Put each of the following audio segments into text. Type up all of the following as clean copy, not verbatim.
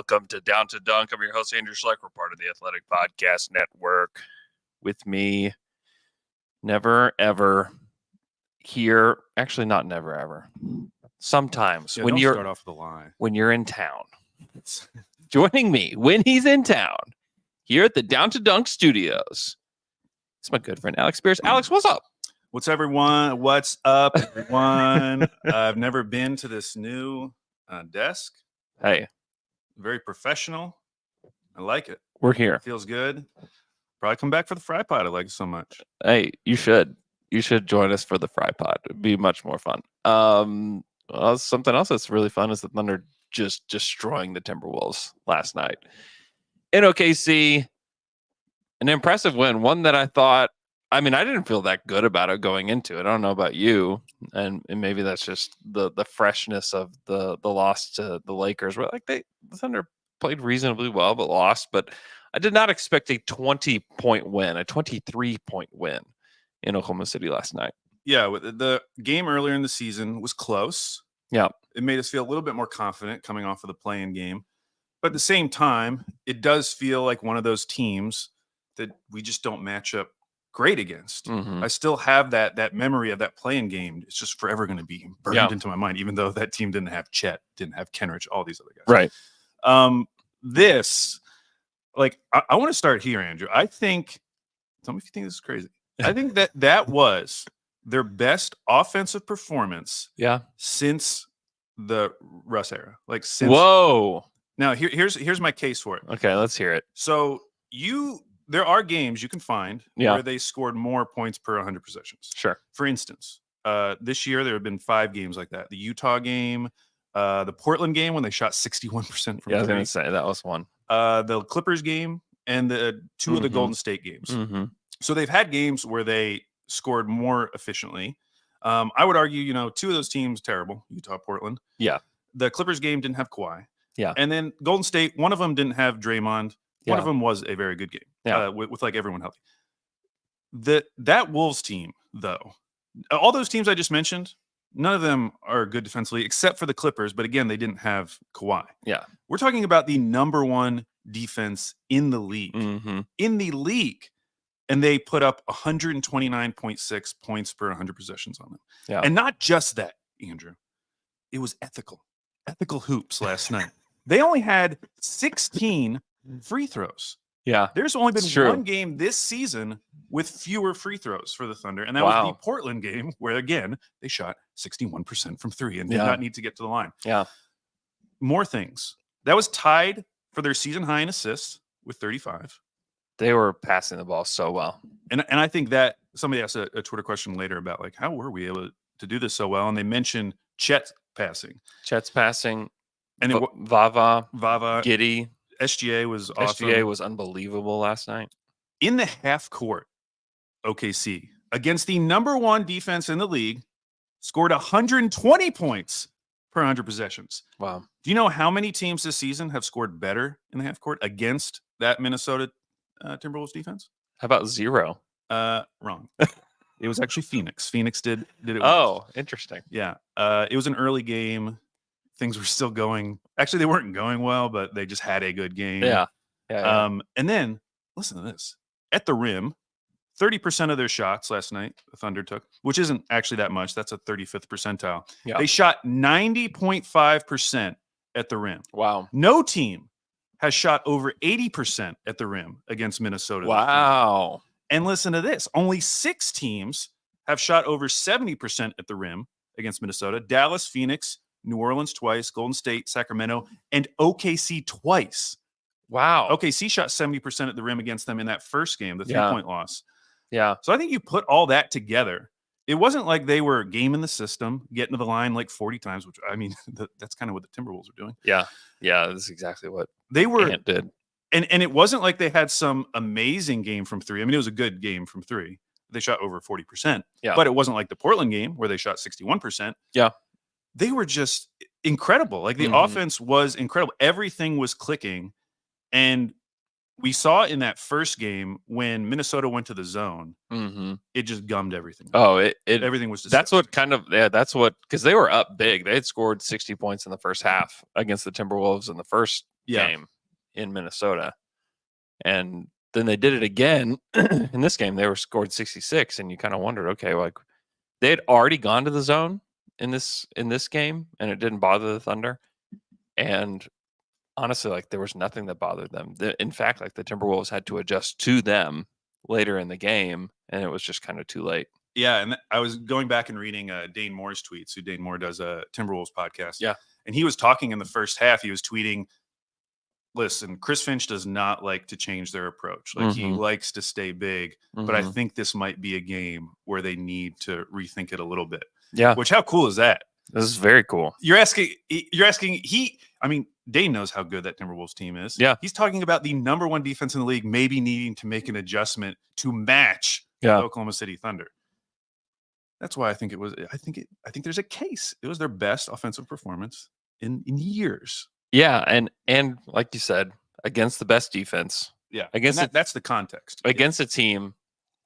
welcome to Down to Dunk. I'm your host, Andrew Schlecht. We're part of the Athletic Podcast Network. With me, never, ever here. Actually, not never, ever. Sometimes when you start off the line, when you're in town, joining me when he's in town here at the Down to Dunk Studios. It's my good friend Alex Speers. Alex, what's up? What's everyone? What's up, everyone? I've never been to this new desk. Hey, very professional. I like it. We're here. It feels good. Probably come back for the fry pot. I like it so much. Hey, you should. You should join us for the fry pot. It'd be much more fun. Something else that's really fun is the Thunder just destroying the Timberwolves last night in OKC. An impressive win. One that I thought, I didn't feel that good about it going into it. I don't know about you, and maybe that's just the freshness of the loss to the Lakers. Where the Thunder played reasonably well, but lost. But I did not expect a 20-point win, a 23-point win in Oklahoma City last night. Yeah, the game earlier in the season was close. Yeah, it made us feel a little bit more confident coming off of the play-in game. But at the same time, it does feel like one of those teams that we just don't match up great against. Mm-hmm. I still have that memory of that play-in game. It's just forever going to be burned into my mind, even though that team didn't have Chet, didn't have Kenrich, all these other guys. Right. I want to start here, Andrew. I think, tell me if you think this is crazy. I think that was their best offensive performance since the Russ era. Whoa. Now, here's my case for it. Okay, let's hear it. So there are games you can find where they scored more points per 100 possessions. Sure. For instance, this year there have been 5 games like that. The Utah game, the Portland game when they shot 61% from three. I was going to say that was one. The Clippers game and the 2 of the Golden State games. Mm-hmm. So they've had games where they scored more efficiently. I would argue, 2 of those teams terrible, Utah, Portland. Yeah. The Clippers game didn't have Kawhi. Yeah. And then Golden State, one of them didn't have Draymond. One of them was a very good game with everyone healthy. That Wolves team, though, all those teams I just mentioned, none of them are good defensively except for the Clippers. But again, they didn't have Kawhi. Yeah. We're talking about the number 1 defense in the league. Mm-hmm. In the league. And they put up 129.6 points per 100 possessions on them. Yeah. And not just that, Andrew. It was ethical hoops last night. They only had 16 free throws. Yeah. There's only been one game this season with fewer free throws for the Thunder. And that was the Portland game where, again, they shot 61% from 3 and did not need to get to the line. Yeah. More things. That was tied for their season high in assists with 35. They were passing the ball so well. And I think that somebody asked a Twitter question later about how were we able to do this so well? And they mentioned Chet's passing. And Vava, Giddey. SGA was awesome. SGA was unbelievable last night. In the half court, OKC, against the number 1 defense in the league, scored 120 points per 100 possessions. Wow. Do you know how many teams this season have scored better in the half court against that Minnesota Timberwolves defense? How about 0? Wrong. It was actually Phoenix. Phoenix did it. Oh, interesting. Yeah. It was an early game. Things were still going. Actually, they weren't going well, but they just had a good game. Yeah. And then listen to this. At the rim, 30% of their shots last night the Thunder took, which isn't actually that much. That's a 35th percentile. Yeah. They shot 90.5% at the rim. Wow. No team has shot over 80% at the rim against Minnesota. Wow. And listen to this. Only 6 teams have shot over 70% at the rim against Minnesota. Dallas, Phoenix, New Orleans twice, Golden State, Sacramento, and OKC twice. Wow. OKC shot 70% at the rim against them in that first game, the 3-point loss. Yeah. So I think you put all that together. It wasn't like they were gaming the system, getting to the line 40 times, which that's kind of what the Timberwolves are doing. Yeah. Yeah, that's exactly what they were. Ant did. And it wasn't like they had some amazing game from 3. It was a good game from 3. They shot over 40%. Yeah. But it wasn't like the Portland game where they shot 61%. Yeah. They were just incredible. The offense was incredible. Everything was clicking. And we saw in that first game when Minnesota went to the zone, it just gummed everything. Oh, everything was disgusting. That's what because they were up big. They had scored 60 points in the first half against the Timberwolves in the first game in Minnesota. And then they did it again in this game. They were scored 66, and you kind of wondered, okay, like they had already gone to the zone in this game, and it didn't bother the Thunder. And honestly, like there was nothing that bothered them. In fact, like the Timberwolves had to adjust to them later in the game, and it was just kind of too late. Yeah, and I was going back and reading Dane Moore's tweets. Who Dane Moore does a Timberwolves podcast. Yeah, and he was talking in the first half. He was tweeting, listen, Chris Finch does not like to change their approach. Like he likes to stay big, but I think this might be a game where they need to rethink it a little bit. Yeah. Which, how cool is that? This is very cool. You're asking, Dane knows how good that Timberwolves team is. Yeah. He's talking about the number one defense in the league, maybe needing to make an adjustment to match the Oklahoma City Thunder. That's why I think there's a case. It was their best offensive performance in years. Yeah, and like you said, against the best defense. Yeah, that's the context. Against a team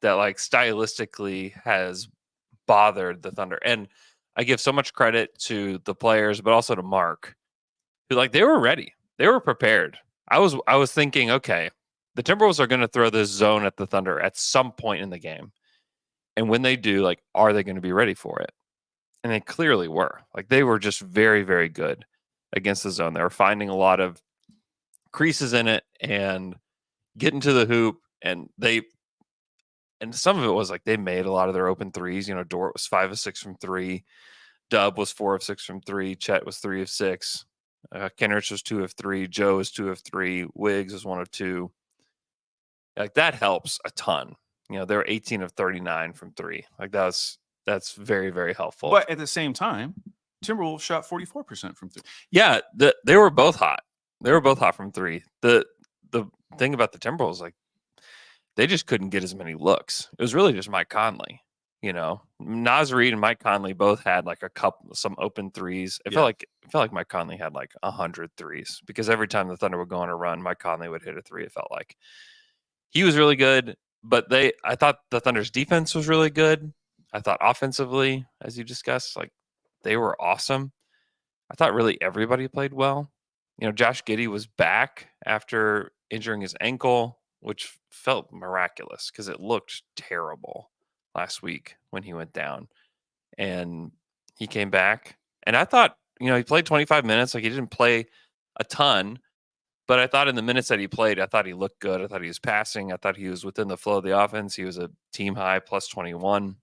that like stylistically has bothered the Thunder. And I give so much credit to the players, but also to Mark, who like they were ready. They were prepared. I was thinking, okay, the Timberwolves are going to throw this zone at the Thunder at some point in the game. And when they do, like, are they going to be ready for it? And they clearly were. Like they were just very, very good against the zone. They were finding a lot of creases in it and getting to the hoop. And some of it was like they made a lot of their open threes. You know, Dort was 5 of 6 from 3. Dub was 4 of 6 from 3. Chet was 3 of 6. Kenrich was 2 of 3. Joe was 2 of 3. Wiggs was 1 of 2. Like that helps a ton. You know, they were 18 of 39 from 3. Like that's very, very helpful. But at the same time, Timberwolves shot 44% from 3. Yeah, they were both hot. They were both hot from 3. The thing about the Timberwolves, like they just couldn't get as many looks. It was really just Mike Conley. You know, Naz Reid and Mike Conley both had like some open threes. It felt like Mike Conley had like 100 threes because every time the Thunder would go on a run, Mike Conley would hit a 3. It felt like he was really good, but I thought the Thunder's defense was really good. I thought offensively, as you discussed, like they were awesome. I thought really everybody played well. You know, Josh Giddey was back after injuring his ankle, which felt miraculous because it looked terrible last week when he went down. And he came back. And I thought, you know, he played 25 minutes. Like he didn't play a ton, but I thought in the minutes that he played, I thought he looked good. I thought he was passing. I thought he was within the flow of the offense. He was a team high plus 21.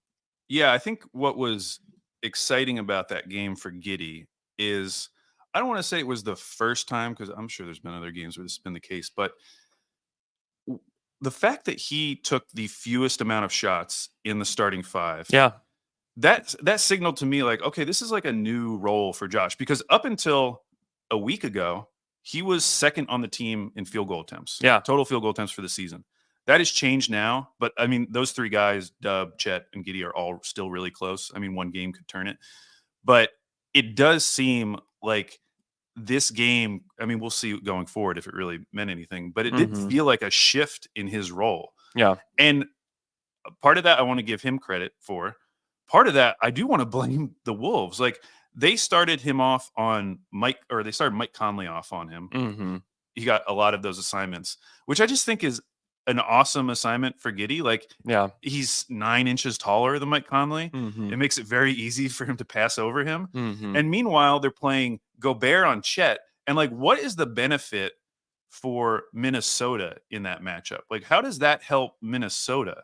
Yeah, I think what was exciting about that game for Giddey is, I don't want to say it was the first time, because I'm sure there's been other games where this has been the case, but the fact that he took the fewest amount of shots in the starting 5. Yeah. That signaled to me like, okay, this is like a new role for Josh, because up until a week ago, he was second on the team in field goal attempts. Yeah. Total field goal attempts for the season. That has changed now, but I mean, those 3 guys, Dub, Chet, and Giddey, are all still really close. I mean, one game could turn it, but it does seem like this game, I mean, we'll see going forward if it really meant anything, but it did feel like a shift in his role. Yeah. And part of that I want to give him credit for. Part of that I do want to blame the Wolves. Like they started him off on Mike Conley off on him. Mm-hmm. He got a lot of those assignments, which I just think is an awesome assignment for Giddey. Like, yeah, he's 9 inches taller than Mike Conley. Mm-hmm. It makes it very easy for him to pass over him. Mm-hmm. And meanwhile, they're playing Gobert on Chet. And like, what is the benefit for Minnesota in that matchup? Like, how does that help Minnesota?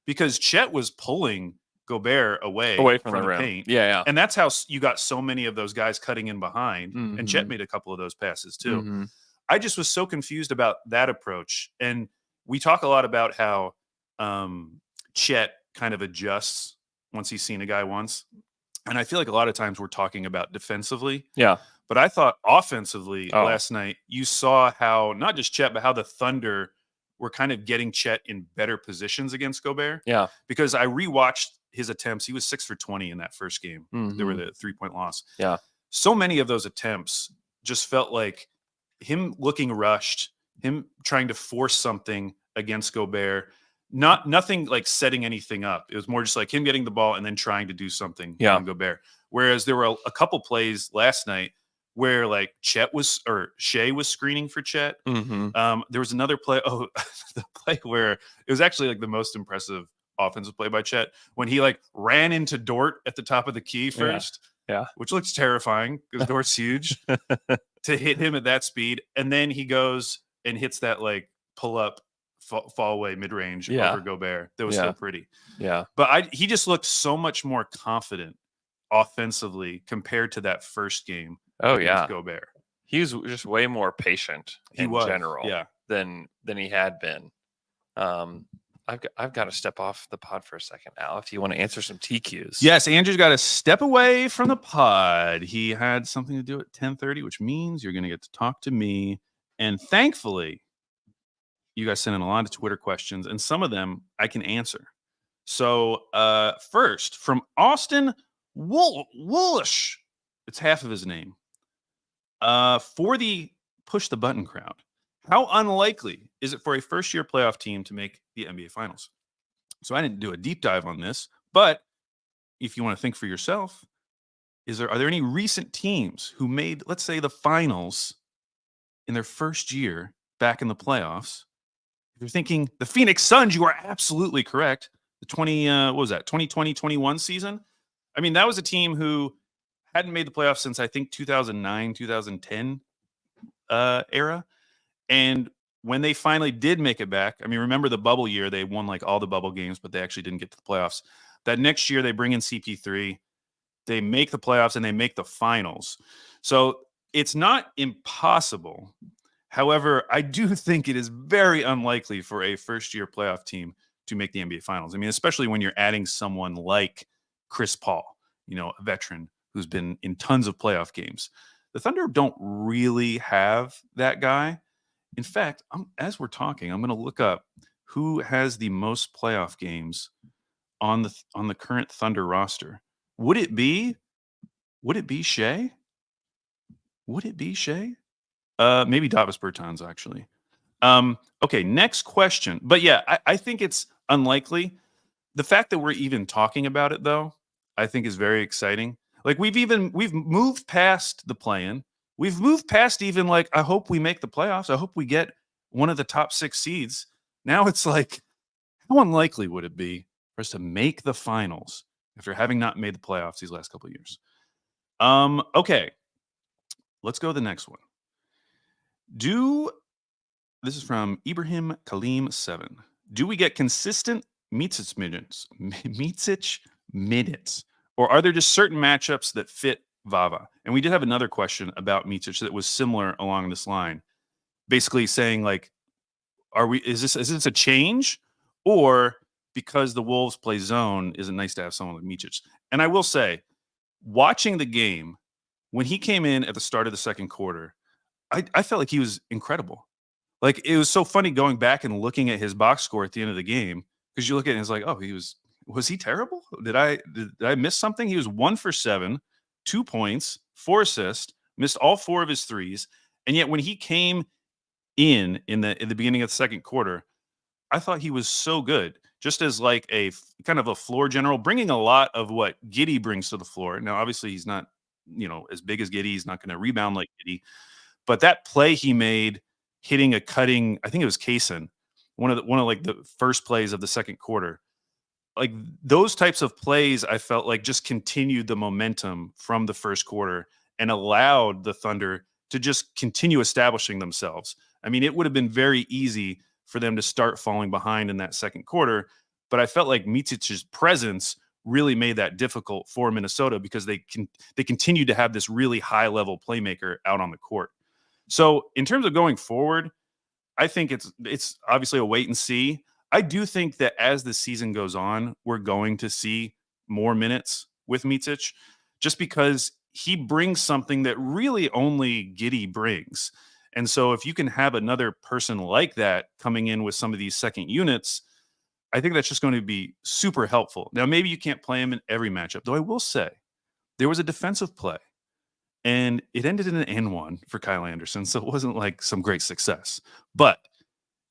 Because Chet was pulling Gobert away from the rim. paint. Yeah. And that's how you got so many of those guys cutting in behind. Mm-hmm. And Chet made a couple of those passes too. Mm-hmm. I just was so confused about that approach. And we talk a lot about how Chet kind of adjusts once he's seen a guy once. And I feel like a lot of times we're talking about defensively. Yeah. But I thought offensively last night, you saw how not just Chet, but how the Thunder were kind of getting Chet in better positions against Gobert. Yeah. Because I rewatched his attempts. He was 6 for 20 in that first game. Mm-hmm. They were the 3-point loss. Yeah. So many of those attempts just felt like him looking rushed, him trying to force something against Gobert, nothing like setting anything up. It was more just like him getting the ball and then trying to do something on Gobert. Whereas there were a couple plays last night where like Shea was screening for Chet. There was another play. Oh, the play where it was actually like the most impressive offensive play by Chet when he like ran into Dort at the top of the key first. Yeah. Which looks terrifying because Dort's huge to hit him at that speed. And then he goes and hits that like pull up fall away mid range over Gobert. That was so pretty. Yeah. But he just looked so much more confident offensively compared to that first game. Oh yeah, Gobert. He was just way more patient in general than he had been. I've got to step off the pod for a second, Al, if you want to answer some TQs. Yes, Andrew's got to step away from the pod. He had something to do at 10:30, which means you're going to get to talk to me. And thankfully, you guys sent in a lot of Twitter questions, and some of them I can answer. So first, from Austin Woolish, it's half of his name. For the push the button crowd, how unlikely is it for a first-year playoff team to make the NBA Finals? So I didn't do a deep dive on this, but if you want to think for yourself, are there any recent teams who made, let's say, the finals in their first year back in the playoffs? If you're thinking the Phoenix Suns, you are absolutely correct. The 2020-21 season? I mean, that was a team who hadn't made the playoffs since I think 2009, 2010 era. And when they finally did make it back, I mean, remember the bubble year, they won like all the bubble games, but they actually didn't get to the playoffs. That next year, they bring in CP3, they make the playoffs, and they make the finals. So it's not impossible. However, I do think it is very unlikely for a first-year playoff team to make the NBA Finals. I mean, especially when you're adding someone like Chris Paul, a veteran who's been in tons of playoff games. The Thunder don't really have that guy. In fact, as we're talking, I'm going to look up who has the most playoff games on the current Thunder roster. Would it be Shea? Would it be Shea? Maybe Davis Bertans, actually. Okay, next question. But yeah, I think it's unlikely. The fact that we're even talking about it, though, I think is very exciting. Like we've moved past the play-in. We've moved past even like, I hope we make the playoffs. I hope we get one of the top 6 seeds. Now it's like, how unlikely would it be for us to make the finals after having not made the playoffs these last couple of years? Okay, let's go to the next one. This is from Ibrahim Kalim 7. Do we get consistent Micic minutes, or are there just certain matchups that fit Vava? And we did have another question about Micic that was similar along this line, basically saying like, is this a change, or because the Wolves play zone, is it nice to have someone like Micic? And I will say, watching the game when he came in at the start of the second quarter, I felt like he was incredible. Like, it was so funny going back and looking at his box score at the end of the game, because you look at it and it's like, oh, was he terrible? Did I miss something? He was 1 for 7, 2 points, 4 assists, missed all 4 of his threes. And yet when he came in the beginning of the second quarter, I thought he was so good, just as like a kind of a floor general, bringing a lot of what Giddey brings to the floor. Now, obviously he's not, as big as Giddey. He's not going to rebound like Giddey. But that play he made, hitting a cutting, I think it was Kaysen, one of like the first plays of the second quarter. Like those types of plays, I felt like just continued the momentum from the first quarter and allowed the Thunder to just continue establishing themselves. I mean, it would have been very easy for them to start falling behind in that second quarter, but I felt like Micic's presence really made that difficult for Minnesota because they continued to have this really high level playmaker out on the court. So in terms of going forward, I think it's obviously a wait and see. I do think that as the season goes on, we're going to see more minutes with Micic, just because he brings something that really only Giddey brings. And so if you can have another person like that coming in with some of these second units, I think that's just going to be super helpful. Now, maybe you can't play him in every matchup, though I will say there was a defensive play, and it ended in an N1 for Kyle Anderson, so it wasn't like some great success. But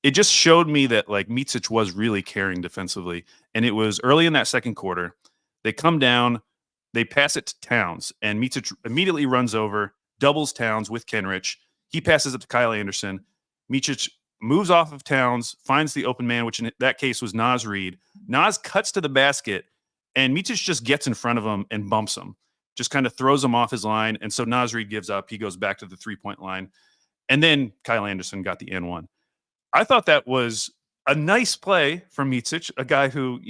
it just showed me that like Micic was really caring defensively, and it was early in that second quarter. They come down, they pass it to Towns, and Micic immediately runs over doubles Towns with Kenrich. He passes up to Kyle Anderson. Micic moves off of Towns, finds the open man, which in that case was Naz Reid. Naz cuts to the basket, and Micic just gets in front of him and bumps him, just kind of throws him off his line. And so Naz Reid gives up. He goes back to the three-point line. And then Kyle Anderson got the N1. I thought that was a nice play from Micic, a guy who,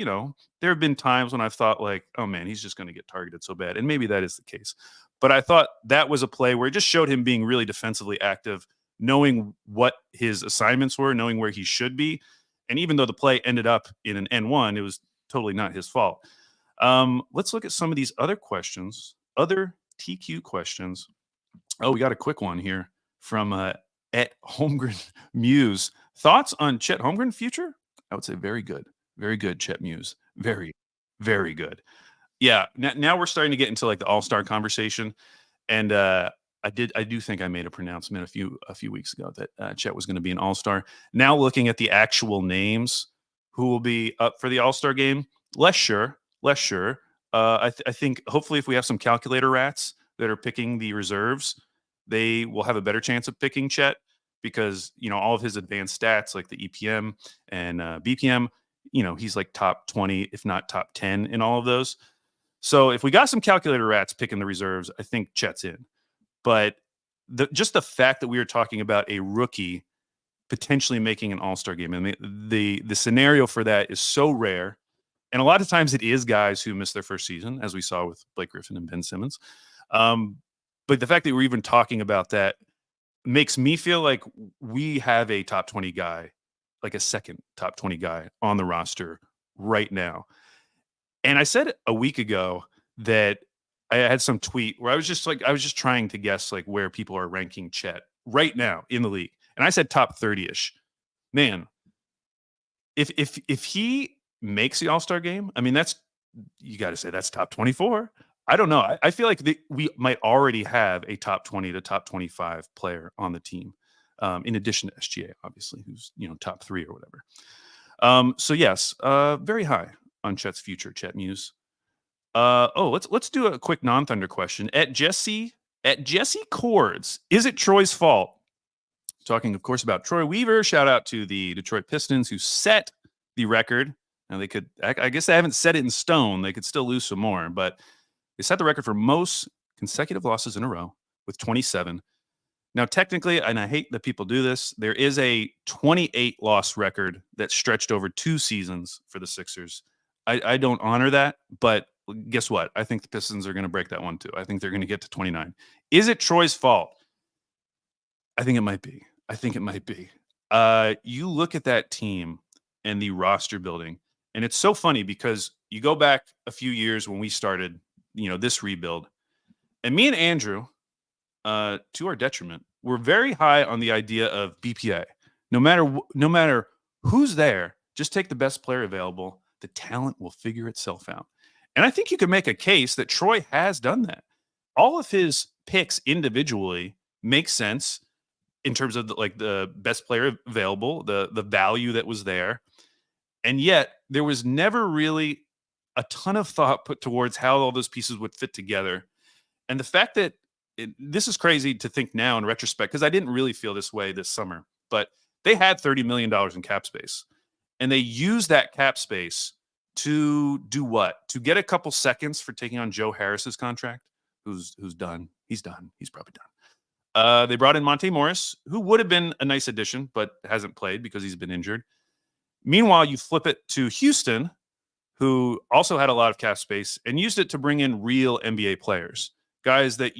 there have been times when I've thought like, oh man, he's just going to get targeted so bad. And maybe that is the case. But I thought that was a play where it just showed him being really defensively active, knowing what his assignments were, knowing where he should be. And even though the play ended up in an N1, it was totally not his fault. Let's look at some of these other questions, other TQ questions. Oh, we got a quick one here from at Holmgren Muse. Thoughts on Chet Holmgren future? I would say very good. Very good, Chet Muse. Very, very good. Yeah, now we're starting to get into like the all-star conversation. And I do think I made a pronouncement a few weeks ago that Chet was going to be an all-star. Now looking at the actual names who will be up for the all-star game, less sure. I think hopefully if we have some calculator rats that are picking the reserves, they will have a better chance of picking Chet because, all of his advanced stats like the EPM and BPM, he's like top 20, if not top 10 in all of those. So if we got some calculator rats picking the reserves, I think Chet's in. But just the fact that we are talking about a rookie potentially making an all-star game, I mean, the scenario for that is so rare. And a lot of times it is guys who miss their first season, as we saw with Blake Griffin and Ben Simmons. But the fact that we're even talking about that makes me feel like we have a top 20 guy, like a second top 20 guy on the roster right now. And I said a week ago that I had some tweet where I was just trying to guess like where people are ranking Chet right now in the league. And I said top 30-ish. Man, if he makes the All-Star game, I mean, you got to say that's top 24. I don't know. I feel like we might already have a top 20 to top 25 player on the team, in addition to SGA, obviously, who's top 3 or whatever. So yes, very high on Chet's future. Chet Muse. Let's do a quick non-Thunder question. At Jesse Cords, is it Troy's fault? Talking, of course, about Troy Weaver. Shout out to the Detroit Pistons who set the record. Now they could, I guess they haven't set it in stone. They could still lose some more, but they set the record for most consecutive losses in a row with 27. Now, technically, and I hate that people do this, there is a 28 loss record that stretched over 2 seasons for the Sixers. I don't honor that, but guess what? I think the Pistons are going to break that one too. I think they're going to get to 29. Is it Troy's fault? I think it might be. You look at that team and the roster building, and it's so funny because you go back a few years when we started, this rebuild, and me and Andrew, to our detriment, were very high on the idea of BPA. No matter who's there, just take the best player available. The talent will figure itself out. And I think you could make a case that Troy has done that. All of his picks individually make sense in terms of the best player available, the value that was there. And yet there was never really a ton of thought put towards how all those pieces would fit together. And the fact that this is crazy to think now in retrospect, because I didn't really feel this way this summer, but they had $30 million in cap space. And they used that cap space to do what? To get a couple seconds for taking on Joe Harris's contract, who's done. He's done. He's probably done. They brought in Monte Morris, who would have been a nice addition, but hasn't played because he's been injured. Meanwhile, you flip it to Houston, who also had a lot of cap space and used it to bring in real NBA players, guys that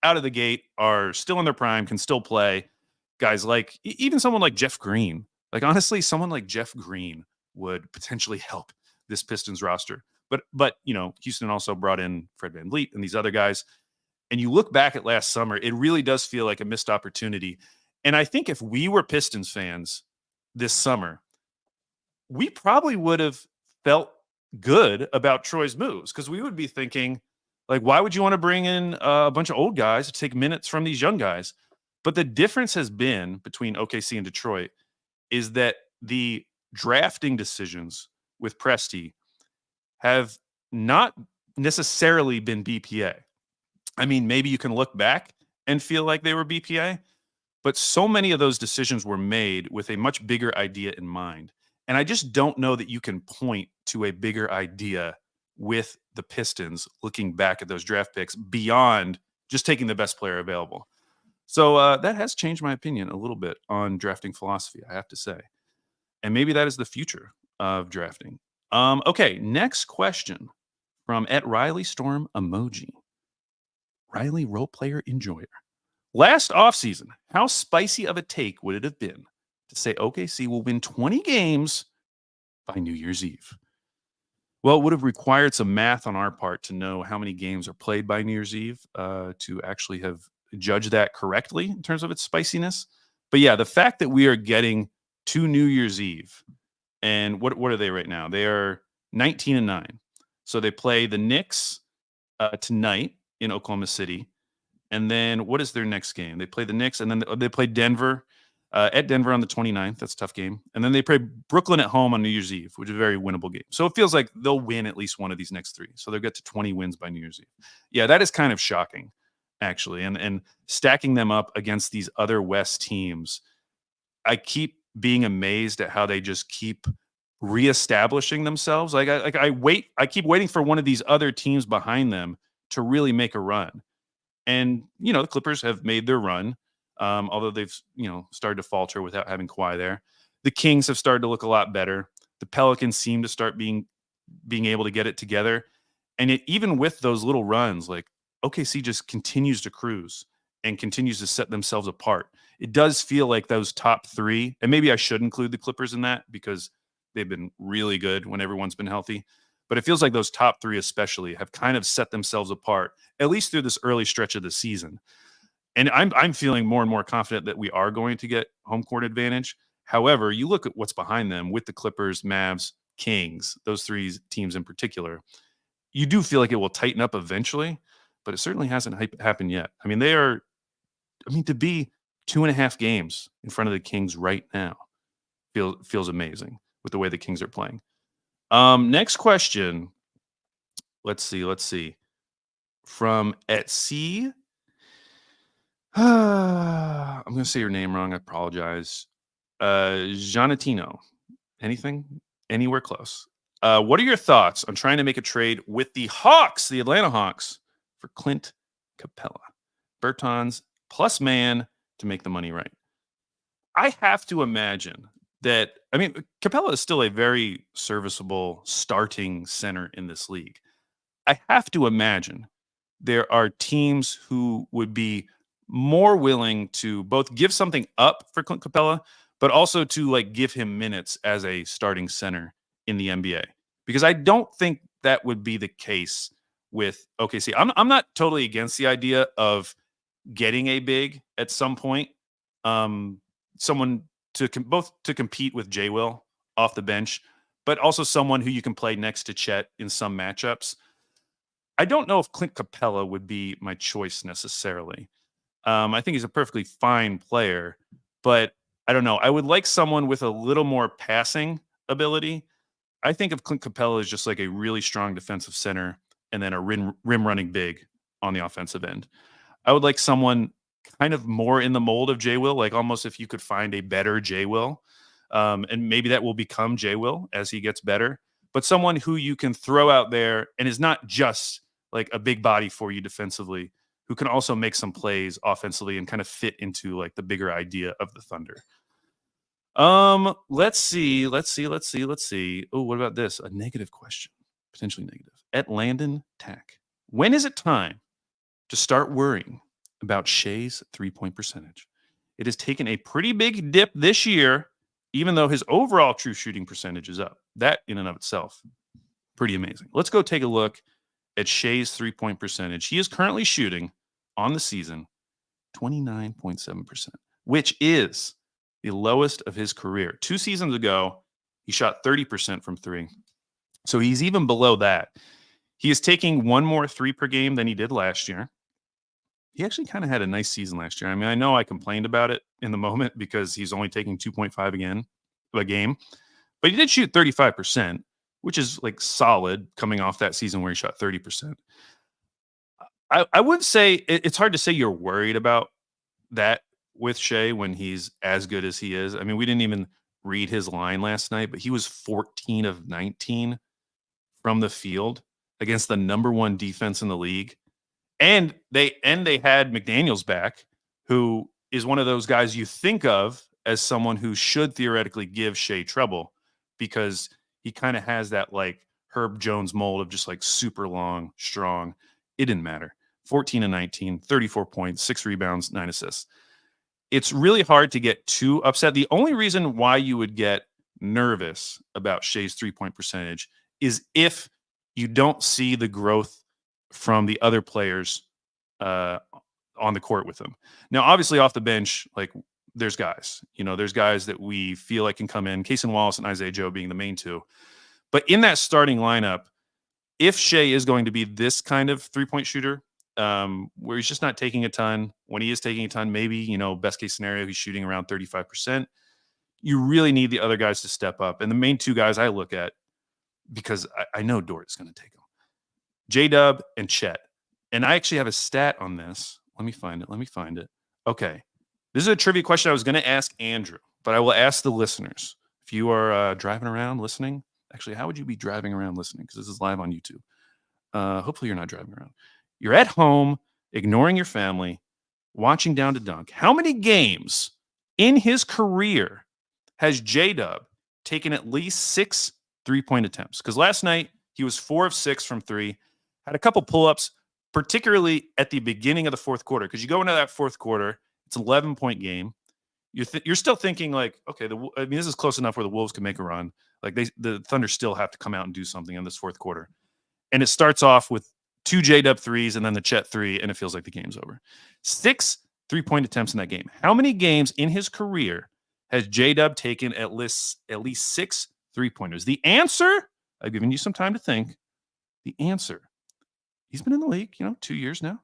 out of the gate are still in their prime, can still play. Guys like even someone like Jeff Green. Like honestly, someone like Jeff Green would potentially help this Pistons roster. But Houston also brought in Fred VanVleet and these other guys. And you look back at last summer, it really does feel like a missed opportunity. And I think if we were Pistons fans this summer, we probably would have felt good about Troy's moves because we would be thinking, like, why would you want to bring in a bunch of old guys to take minutes from these young guys? But the difference has been between OKC and Detroit is that the drafting decisions with Presti have not necessarily been BPA. I mean, maybe you can look back and feel like they were BPA. But so many of those decisions were made with a much bigger idea in mind. And I just don't know that you can point to a bigger idea with the Pistons looking back at those draft picks beyond just taking the best player available. So that has changed my opinion a little bit on drafting philosophy, I have to say. And maybe that is the future of drafting. Okay, next question from @RileyStorm Emoji. Riley, role player enjoyer. Last offseason, how spicy of a take would it have been to say OKC will win 20 games by New Year's Eve? Well, it would have required some math on our part to know how many games are played by New Year's Eve to actually have judged that correctly in terms of its spiciness. But yeah, the fact that we are getting to New Year's Eve, and what are they right now? They are 19-9. So they play the Knicks tonight in Oklahoma City. And then what is their next game? They play the Knicks, and then they play Denver at Denver on the 29th. That's a tough game. And then they play Brooklyn at home on New Year's Eve, which is a very winnable game. So it feels like they'll win at least one of these next three. So they'll get to 20 wins by New Year's Eve. Yeah, that is kind of shocking, actually. And stacking them up against these other West teams, I keep being amazed at how they just keep reestablishing themselves. I keep waiting for one of these other teams behind them to really make a run. And, the Clippers have made their run, although they've, started to falter without having Kawhi there. The Kings have started to look a lot better. The Pelicans seem to start being able to get it together. And even with those little runs, like OKC just continues to cruise and continues to set themselves apart. It does feel like those top three, and maybe I should include the Clippers in that because they've been really good when everyone's been healthy. But it feels like those top three especially have kind of set themselves apart, at least through this early stretch of the season. And I'm feeling more and more confident that we are going to get home court advantage. However, you look at what's behind them with the Clippers, Mavs, Kings, those three teams in particular, you do feel like it will tighten up eventually, but it certainly hasn't happened yet. I mean, to be 2.5 games in front of the Kings right now feels amazing with the way the Kings are playing. Next question. Let's see. From @C. I'm going to say your name wrong. I apologize. Gianatino. Anything? Anywhere close? What are your thoughts on trying to make a trade with the Hawks, the Atlanta Hawks, for Clint Capella? Bertans plus man to make the money right. I have to imagine that, Capella is still a very serviceable starting center in this league. I have to imagine there are teams who would be more willing to both give something up for Clint Capella, but also to give him minutes as a starting center in the NBA. Because I don't think that would be the case with OKC. I'm not totally against the idea of getting a big at some point. Someone to compete with J. Will off the bench, but also someone who you can play next to Chet in some matchups. I don't know if Clint Capella would be my choice necessarily. I think he's a perfectly fine player, but I don't know. I would like someone with a little more passing ability. I think of Clint Capella as just like a really strong defensive center and then a rim running big on the offensive end. I would like someone kind of more in the mold of J. Will, like almost if you could find a better J. Will. And maybe that will become J. Will as he gets better, but someone who you can throw out there and is not just like a big body for you defensively, who can also make some plays offensively and kind of fit into like the bigger idea of the Thunder. Let's see. Oh, what about this? A negative question, potentially negative. @Landon Tack. When is it time to start worrying about Shea's 3-point percentage? It has taken a pretty big dip this year, even though his overall true shooting percentage is up. That in and of itself, pretty amazing. Let's go take a look at Shea's 3-point percentage. He is currently shooting on the season 29.7%, which is the lowest of his career. 2 seasons ago, he shot 30% from three. So he's even below that. He is taking one more three per game than he did last year. He actually kind of had a nice season last year. I know I complained about it in the moment because he's only taking 2.5 a game, but he did shoot 35%, which is like solid coming off that season where he shot 30%. I would say it's hard to say you're worried about that with Shea when he's as good as he is. I mean, we didn't even read his line last night, but he was 14 of 19 from the field against the number 1 defense in the league. And they had McDaniels back, who is one of those guys you think of as someone who should theoretically give Shea trouble because he kind of has that like Herb Jones mold of just like super long, strong. It didn't matter. 14 and 19, 34 points, 6 rebounds, 9 assists. It's really hard to get too upset. The only reason why you would get nervous about Shea's 3-point percentage is if you don't see the growth from the other players on the court with him. Now, obviously off the bench, like there's guys, there's guys that we feel like can come in, Cason Wallace and Isaiah Joe being the main two. But in that starting lineup, if Shea is going to be this kind of 3-point shooter, where he's just not taking a ton, when he is taking a ton, maybe, best case scenario, he's shooting around 35%. You really need the other guys to step up. And the main 2 guys I look at, because I know Dort is going to take them, J-Dub and Chet. And I actually have a stat on this. Let me find it. Okay. This is a trivia question I was going to ask Andrew, but I will ask the listeners. If you are driving around listening, actually, how would you be driving around listening? Because this is live on YouTube. Hopefully you're not driving around. You're at home, ignoring your family, watching Down to Dunk. How many games in his career has J-Dub taken at least 6 3-point attempts? Because last night he was 4 of 6 from 3, had a couple pull-ups, particularly at the beginning of the fourth quarter. Because you go into that fourth quarter, it's an 11-point game. You're still thinking like, okay, this is close enough where the Wolves can make a run. Like the Thunder still have to come out and do something in this fourth quarter. And it starts off with 2 J-Dub threes and then the Chet 3, and it feels like the game's over. 6 3-point attempts in that game. How many games in his career has J-Dub taken at least 6 3-pointers? The answer, I've given you some time to think. The answer, he's been in the league, 2 years now.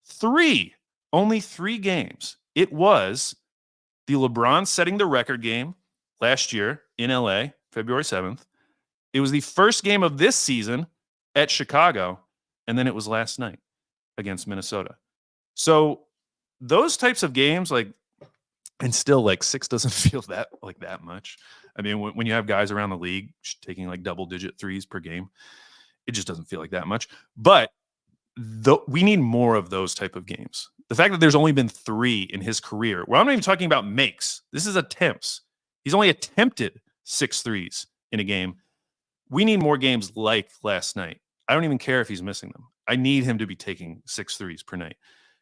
3, only 3 games. It was the LeBron setting the record game last year in LA, February 7th. It was the first game of this season at Chicago, and then it was last night against Minnesota. So those types of games, and still 6 doesn't feel that much. I mean, when you have guys around the league taking double-digit threes per game, it just doesn't feel like that much. But we need more of those type of games. The fact that there's only been 3 in his career, well, I'm not even talking about makes. This is attempts. He's only attempted 6 threes in a game. We need more games like last night. I don't even care if he's missing them. I need him to be taking 6 threes per night.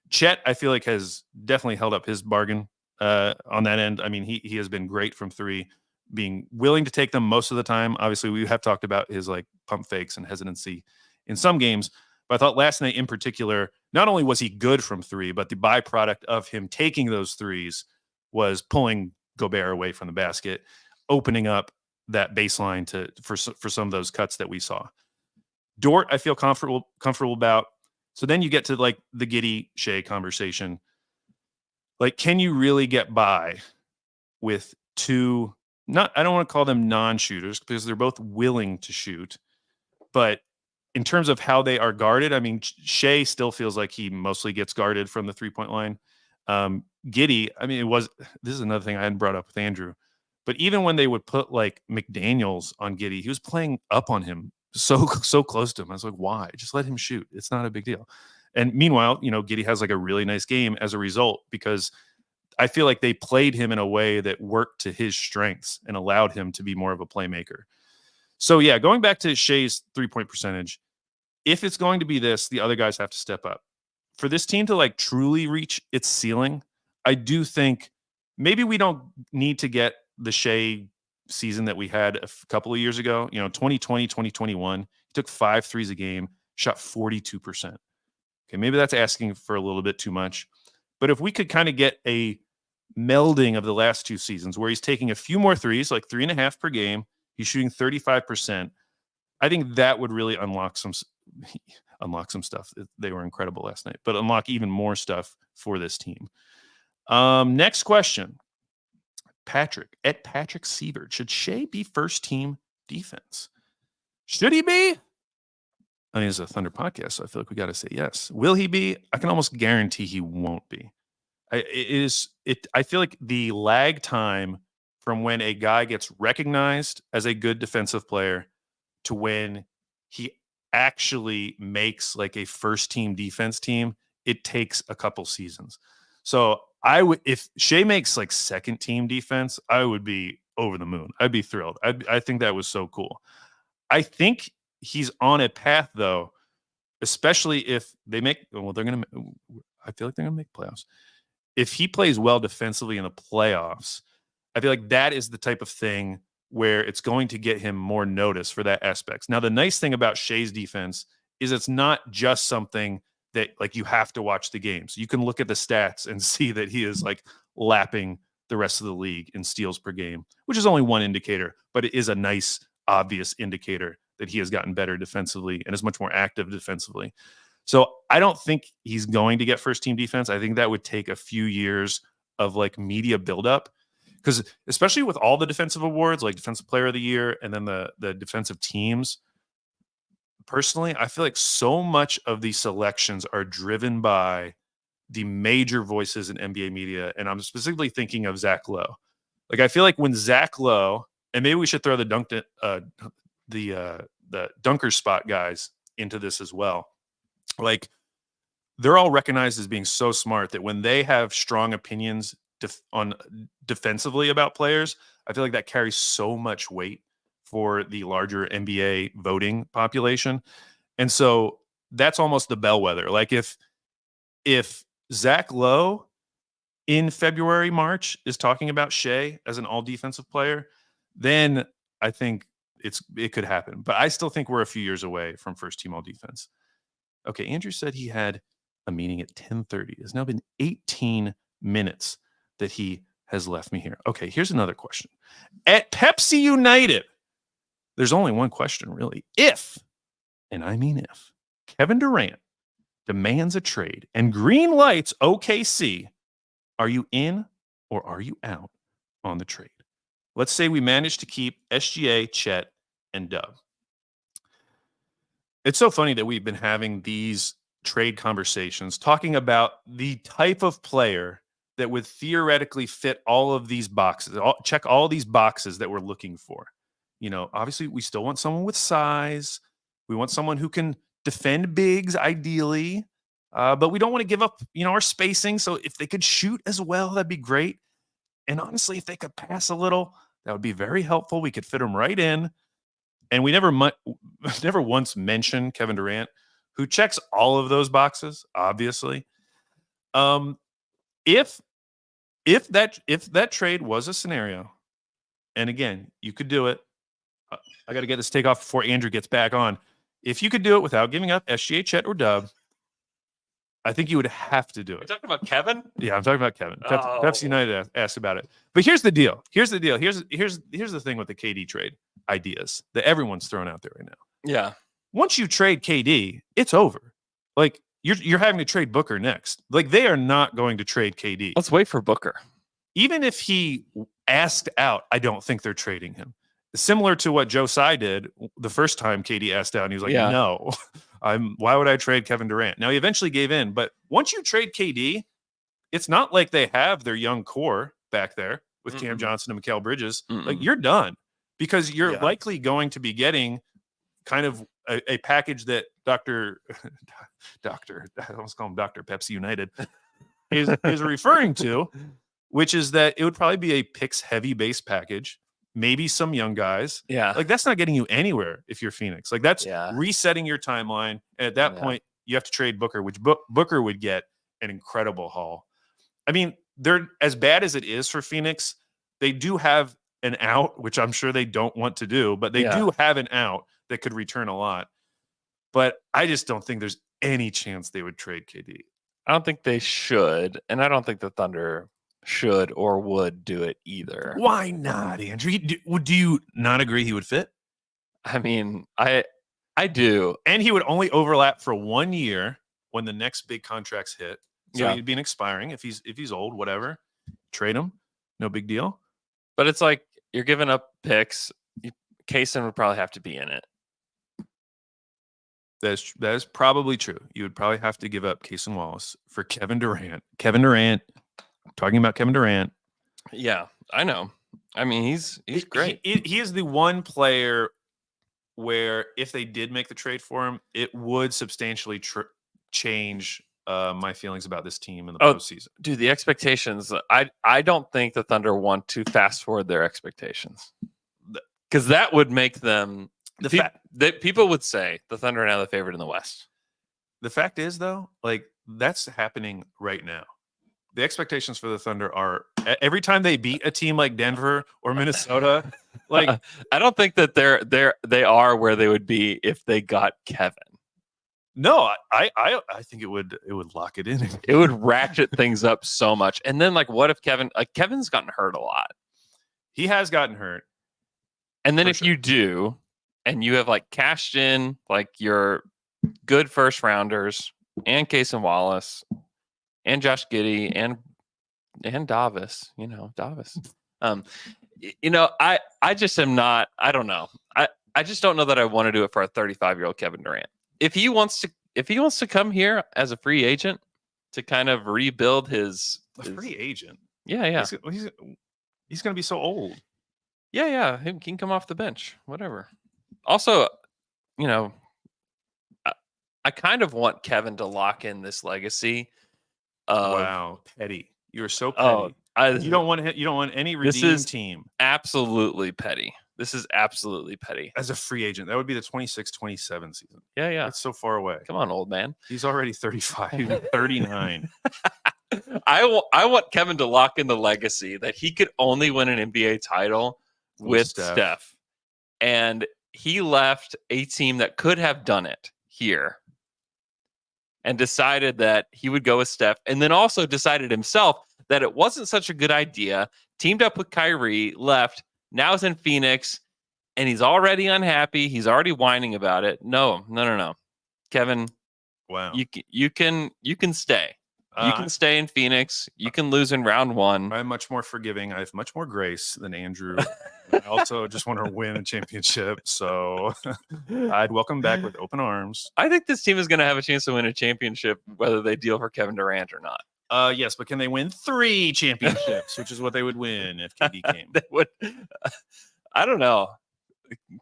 Chet, I feel like, has definitely held up his bargain on that end. I mean, he has been great from 3, being willing to take them most of the time. Obviously, we have talked about his pump fakes and hesitancy in some games. But I thought last night in particular, not only was he good from 3, but the byproduct of him taking those threes was pulling Gobert away from the basket, opening up that baseline for some of those cuts that we saw. Dort, I feel comfortable about. So then you get to the Giddey Shea conversation. Can you really get by with 2? I don't want to call them non-shooters because they're both willing to shoot, but in terms of how they are guarded, I mean, Shea still feels like he mostly gets guarded from the 3-point line. Giddey, I mean, this is another thing I hadn't brought up with Andrew, but even when they would put McDaniels on Giddey, he was playing up on him so close to him. I was like, why? Just let him shoot. It's not a big deal. And meanwhile, Giddey has a really nice game as a result, because I feel like they played him in a way that worked to his strengths and allowed him to be more of a playmaker. So yeah, going back to Shea's 3-point percentage, if it's going to be this, the other guys have to step up. For this team to truly reach its ceiling, I do think maybe we don't need to get the Shea season that we had a couple of years ago. 2020, 2021, he took 5 threes a game, shot 42%. Okay, maybe that's asking for a little bit too much. But if we could kind of get a melding of the last 2 seasons where he's taking a few more threes, 3.5 per game, he's shooting 35%. I think that would really unlock some stuff. They were incredible last night, but unlock even more stuff for this team. Next question. Patrick Sievert. Should Shea be first team defense? Should he be? I mean, it's a Thunder podcast, so I feel like we got to say yes. Will he be? I can almost guarantee he won't be. I feel like the lag time from when a guy gets recognized as a good defensive player to when he actually makes like a first team defense team, it takes a couple seasons. So I would, if Shea makes like second team defense, I would be over the moon. I'd be thrilled. I think that was so cool. I think he's on a path though, especially if they make, well, they're going to, I feel like they're going to make playoffs. If he plays well defensively in the playoffs, I feel like that is the type of thing where it's going to get him more notice for that aspect. Now, the nice thing about Shea's defense is it's not just something that like you have to watch the games. You can look at the stats and see that he is like lapping the rest of the league in steals per game, which is only one indicator, but it is a nice, obvious indicator that he has gotten better defensively and is much more active defensively. So I don't think he's going to get first team defense. I think that would take a few years of like media buildup, because especially with all the defensive awards, like defensive player of the year and then the defensive teams, personally, I feel like so much of these selections are driven by the major voices in NBA media. And I'm specifically thinking of Zach Lowe. Like, I feel like when Zach Lowe, and maybe we should throw the dunker spot guys into this as well. Like, they're all recognized as being so smart that when they have strong opinions on defensively about players, I feel like that carries so much weight for the larger NBA voting population. And so that's almost the bellwether. Like, if Zach Lowe in February, March is talking about Shea as an all defensive player, then I think it could happen. But I still think we're a few years away from first team all defense. Okay, Andrew said he had a meeting at 10:30. It's now been 18 minutes that he has left me here. Okay, here's another question. At Pepsi United, there's only one question, really. If, and I mean if, Kevin Durant demands a trade and green lights OKC, are you in or are you out on the trade? Let's say we manage to keep SGA, Chet, and Dub. It's so funny that we've been having these trade conversations talking about the type of player that would theoretically fit all of these boxes, check all these boxes that we're looking for. You know, obviously we still want someone with size. We want someone who can defend bigs ideally, but we don't want to give up, our spacing. So if they could shoot as well, that'd be great. And honestly, if they could pass a little, that would be very helpful. We could fit them right in. And we never once mentioned Kevin Durant, who checks all of those boxes, obviously. If that trade was a scenario, and again, you could do it. I got to get this take off before Andrew gets back on. If you could do it without giving up SGA, Chet, or Dub, I think you would have to do it. You're talking about Kevin? Yeah, I'm talking about Kevin. Pepsi United asked about it. But here's the deal. Here's the thing with the KD trade ideas that everyone's throwing out there right now. Yeah. Once you trade KD, it's over. Like, you're having to trade Booker next. Like, they are not going to trade KD. Let's wait for Booker. Even if he asked out, I don't think they're trading him. Similar to what Joe Tsai did the first time KD asked out, and he was like, no, why would I trade Kevin Durant? Now, he eventually gave in, but once you trade KD, it's not like they have their young core back there with Cam Johnson and Mikal Bridges. Like, you're done, because you're likely going to be getting kind of a package that Dr. I almost call him Dr. Pepsi United is referring to, which is that it would probably be a picks heavy base package. Maybe some young guys. Yeah. Like, that's not getting you anywhere if you're Phoenix. Like, that's resetting your timeline. And at that point, you have to trade Booker, which Booker would get an incredible haul. I mean, they're as bad as it is for Phoenix. They do have an out, which I'm sure they don't want to do, but they do have an out that could return a lot. But I just don't think there's any chance they would trade KD. I don't think they should. And I don't think the Thunder should or would do it either. Why not, Andrew? Do you not agree he would fit? I mean, I do. And he would only overlap for 1 year when the next big contracts hit. So he'd be an expiring. If he's old, whatever, trade him. No big deal. But it's like you're giving up picks. Kaysen would probably have to be in it. That is probably true. You would probably have to give up Case and Wallace for Kevin Durant. Kevin Durant, talking about Kevin Durant. Yeah, I know. I mean, he's great. He is the one player where if they did make the trade for him, it would substantially change my feelings about this team in the postseason. Dude, the expectations. I don't think the Thunder want to fast forward their expectations, because that would make them. People would say the Thunder are now the favorite in the West. The fact is, though, like that's happening right now. The expectations for the Thunder are every time they beat a team like Denver or Minnesota. Like I don't think that they are where they would be if they got Kevin. No, I think it would lock it in. It would ratchet things up so much. And then what if Kevin's gotten hurt a lot? He has gotten hurt. And then if you do, and you have cashed in your good first rounders and Case and Wallace and Josh Giddey and Davis, Davis. I just am not. I don't know. I just don't know that I want to do it for a 35-year-old Kevin Durant. If he wants to come here as a free agent to kind of rebuild his free agent. Yeah. He's going to be so old. Yeah. He can come off the bench, whatever. Also, I kind of want Kevin to lock in this legacy. Wow, petty. You're so petty. You don't want any redeemed team. Absolutely petty. This is absolutely petty. As a free agent, that would be the 26-27 season. Yeah. It's so far away. Come on, old man. He's already 35. He's 39. I want Kevin to lock in the legacy that he could only win an NBA title with Steph. And he left a team that could have done it here and decided that he would go with Steph, and then also decided himself that it wasn't such a good idea, teamed up with Kyrie, left, now is in Phoenix, and he's already unhappy. He's already whining about it. No. Kevin, wow. You can stay. You can stay in Phoenix. You can lose in round one. I'm much more forgiving. I have much more grace than Andrew. I also just want to win a championship. So I'd welcome back with open arms. I think this team is going to have a chance to win a championship, whether they deal for Kevin Durant or not. Yes, but can they win 3 championships, which is what they would win if KD came? They would. I don't know.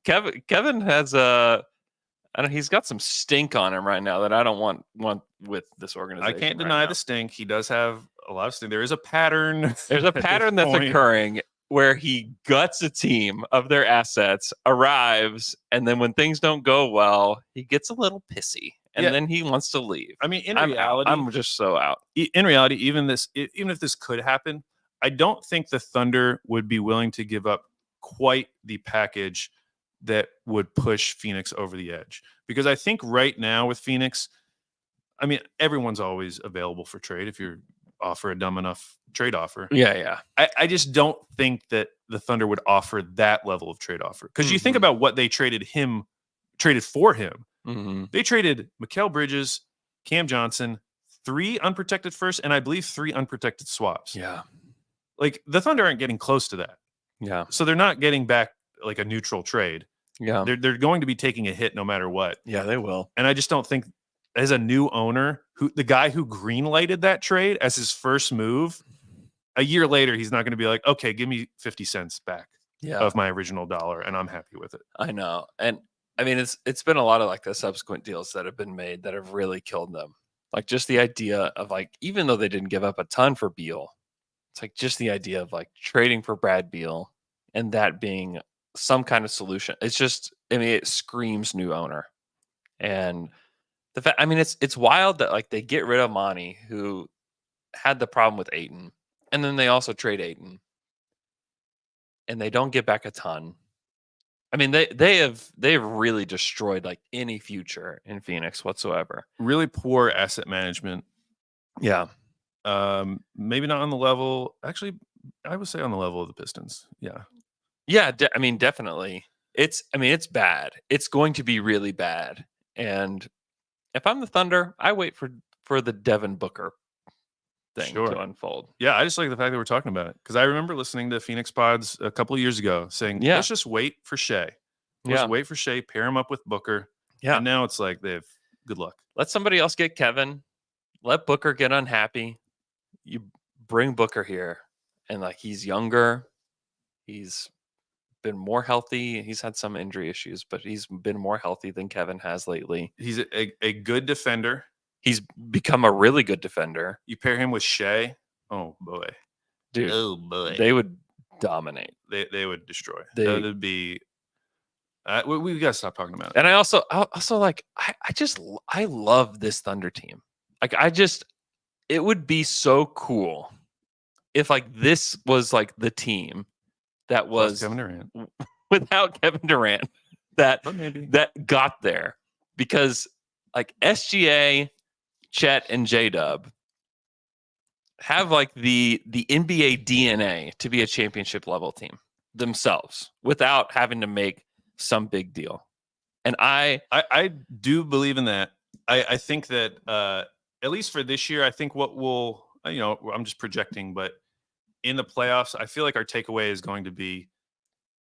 Kevin has he's got some stink on him right now that I don't want with this organization. I can't deny the stink. He does have a lot of stink. There is a pattern. There's a pattern that's occurring where he guts a team of their assets, arrives, and then when things don't go well, he gets a little pissy. And then he wants to leave. I mean, in reality, I'm just so out. In reality, even if this could happen, I don't think the Thunder would be willing to give up quite the package that would push Phoenix over the edge. Because I think right now with Phoenix, I mean, everyone's always available for trade if you offer a dumb enough trade offer. Yeah. I just don't think that the Thunder would offer that level of trade offer. Because you think about what they traded for him. Mm-hmm. They traded Mikal Bridges, Cam Johnson, 3 unprotected firsts, and I believe 3 unprotected swaps. Yeah. Like the Thunder aren't getting close to that. Yeah. So they're not getting back like a neutral trade. Yeah. They're going to be taking a hit no matter what. Yeah, they will. And I just don't think as a new owner, the guy who green-lighted that trade as his first move, a year later, he's not going to be like, okay, give me 50 cents back of my original dollar, and I'm happy with it. I know. And I mean, it's been a lot of like the subsequent deals that have been made that have really killed them. Like just the idea of like, even though they didn't give up a ton for Beal, it's like just the idea of like trading for Brad Beal and that being some kind of solution. It's just, I mean, it screams new owner. And the fact, I mean, it's wild that like they get rid of Monty, who had the problem with Ayton, and then they also trade Ayton, and they don't get back a ton. I mean, they've really destroyed like any future in Phoenix whatsoever. Really poor asset management. Yeah. Maybe not on the level. Actually, I would say on the level of the Pistons. Yeah. Yeah. I mean, definitely. It's bad. It's going to be really bad. And if I'm the Thunder, I wait for the Devin Booker thing to unfold. Yeah, I just like the fact that we're talking about it because I remember listening to Phoenix Pods a couple of years ago saying, let's just wait for Shea. Let's wait for Shea, pair him up with Booker. Yeah. And now it's like they have good luck. Let somebody else get Kevin. Let Booker get unhappy. You bring Booker here, and like he's younger. He's been more healthy. He's had some injury issues, but he's been more healthy than Kevin has lately. He's a good defender. He's become a really good defender. You pair him with Shea. Oh boy, dude. Oh boy, They would dominate. They would destroy. That would be. We gotta stop talking about it. And I also like I love this Thunder team. Like it would be so cool if like this was like the team that was Kevin Durant without Kevin Durant that maybe that got there, because like SGA, Chet, and J-Dub have like the NBA DNA to be a championship level team themselves without having to make some big deal. And I do believe in that. I think that at least for this year, I think what we'll, I'm just projecting, but in the playoffs, I feel like our takeaway is going to be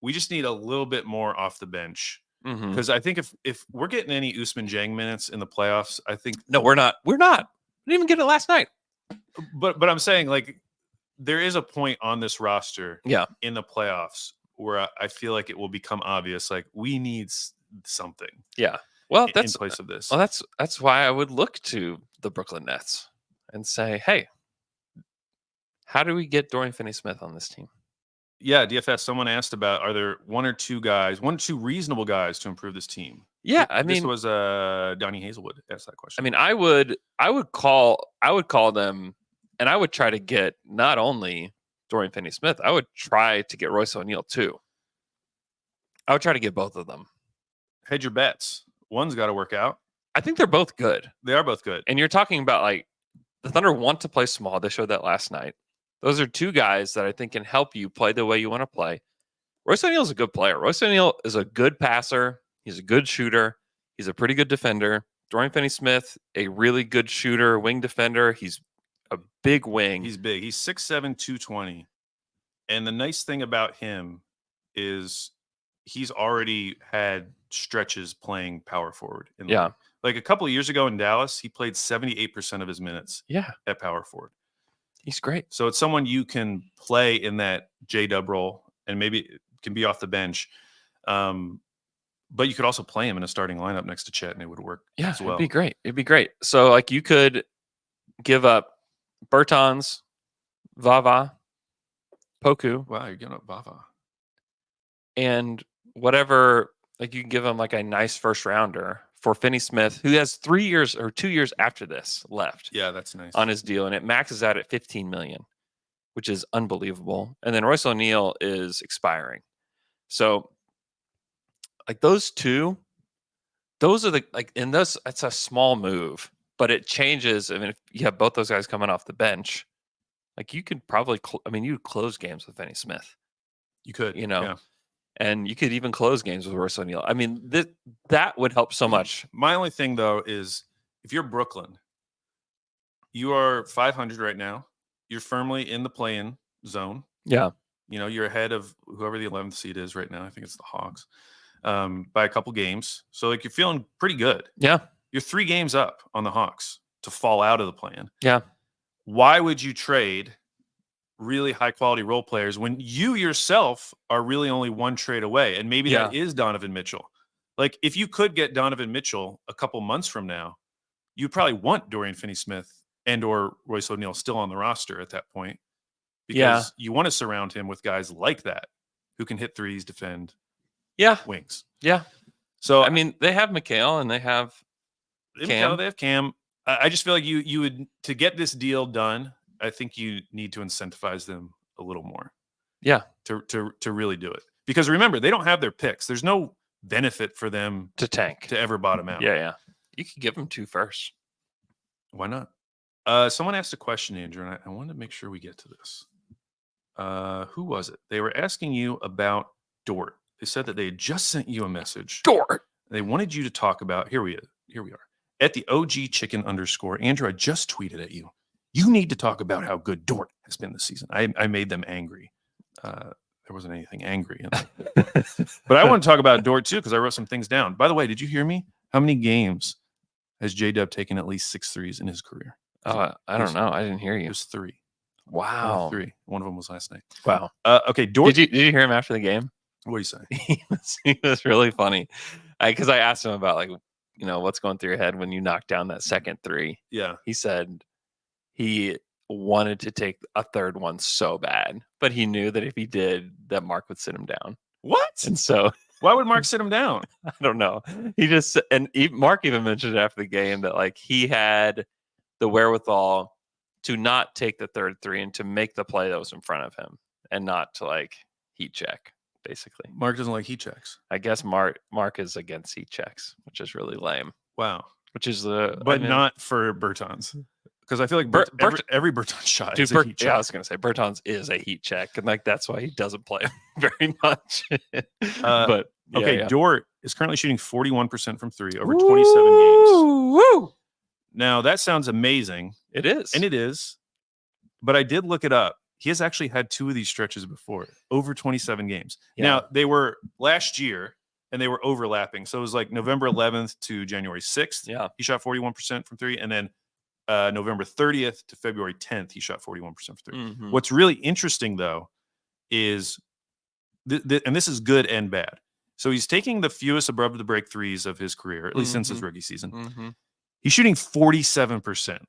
we just need a little bit more off the bench. Because I think if we're getting any Usman Jang minutes in the playoffs, I think we're not. We didn't even get it last night. But I'm saying, like, there is a point on this roster in the playoffs where I feel like it will become obvious, like, we need something. Yeah. Well, in place of this. Well, that's why I would look to the Brooklyn Nets and say, hey, how do we get Dorian Finney-Smith on this team? Yeah, DFS, someone asked about, are there one or two reasonable guys to improve this team? Yeah, I mean, this was Donnie Hazelwood asked that question. I mean, I would call them, and I would try to get not only Dorian Finney-Smith, I would try to get Royce O'Neal too. I would try to get both of them. Hedge your bets. One's got to work out. I think they're both good. They are both good. And you're talking about, like, the Thunder want to play small. They showed that last night. Those are two guys that I think can help you play the way you want to play. Royce O'Neal is a good player. Royce O'Neal is a good passer. He's a good shooter. He's a pretty good defender. Dorian Finney-Smith, a really good shooter, wing defender. He's a big wing. He's big. He's 6'7", 220. And the nice thing about him is he's already had stretches playing power forward. Like a couple of years ago in Dallas, he played 78% of his minutes at power forward. He's great. So it's someone you can play in that J-Dub role and maybe can be off the bench. But you could also play him in a starting lineup next to Chet and it would work as well. It'd be great. It'd be great. So like you could give up Bertans, Vava, Poku. Wow, you're giving up Vava. And whatever, like you can give him like a nice first rounder for Finney-Smith, who has 3 years or 2 years after this left. Yeah, that's nice. On his deal, and it maxes out at $15 million, which is unbelievable. And then Royce O'Neal is expiring. So like those two, those are it's a small move, but it changes. I mean, if you have both those guys coming off the bench, like you could probably, you would close games with Finney-Smith. You could, and you could even close games with Royce O'Neal. I mean, that would help so much. My only thing, though, is if you're Brooklyn, you are 500 right now. You're firmly in the play-in zone. Yeah. You're ahead of whoever the 11th seed is right now. I think it's the Hawks by a couple games. So, like, you're feeling pretty good. Yeah. You're 3 games up on the Hawks to fall out of the play-in. Yeah. Why would you trade really high quality role players when you yourself are really only one trade away? And maybe that is Donovan Mitchell. Like if you could get Donovan Mitchell a couple months from now, you'd probably want Dorian Finney-Smith and or Royce O'Neal still on the roster at that point, because you want to surround him with guys like that who can hit threes, defend, wings. Yeah. So I mean, they have Mikal and they have Cam. They have Cam. I just feel like you would, to get this deal done, I think you need to incentivize them a little more. Yeah. To really do it. Because remember, they don't have their picks. There's no benefit for them to tank, to ever bottom out. Yeah. You could give them 2 firsts. Why not? Someone asked a question, Andrew, and I wanted to make sure we get to this. Who was it? They were asking you about Dort. They said that they had just sent you a message. Dort. They wanted you to talk about, here we are. At the OG Chicken _. Andrew, I just tweeted at you. You need to talk about how good Dort has been this season. I made them angry. There wasn't anything angry in it. But I want to talk about Dort too, because I wrote some things down. By the way, did you hear me? How many games has J-Dub taken at least 6 threes in his career? I don't know. I didn't hear you. It was 3. Wow. 3. One of them was last night. Wow. Okay, Dort. Did you hear him after the game? What do you say? He was really funny. Because I asked him about, like, what's going through your head when you knock down that second 3. Yeah. He said he wanted to take a third one so bad, but he knew that if he did, that Mark would sit him down. What? And so why would Mark sit him down? I don't know. Mark even mentioned after the game that, like, he had the wherewithal to not take the third 3 and to make the play that was in front of him and not to, like, heat check, basically. Mark doesn't like heat checks. I guess Mark is against heat checks, which is really lame. Wow. Which is not for Bertans. Because I feel like every Bertans shot is a heat check. Yeah, I was going to say Bertans is a heat check, and, like, that's why he doesn't play very much. But Dort is currently shooting 41% from 3 over 27 games. Woo! Now, that sounds amazing. It is. And it is. But I did look it up. He has actually had 2 of these stretches before, over 27 games. Yeah. Now, they were last year, and they were overlapping. So it was like November 11th to January 6th. Yeah. He shot 41% from 3. And then November 30th to February 10th, he shot 41% from 3. Mm-hmm. What's really interesting, though, is, and this is good and bad. So he's taking the fewest above the break threes of his career, at least since his rookie season. Mm-hmm. He's shooting 47%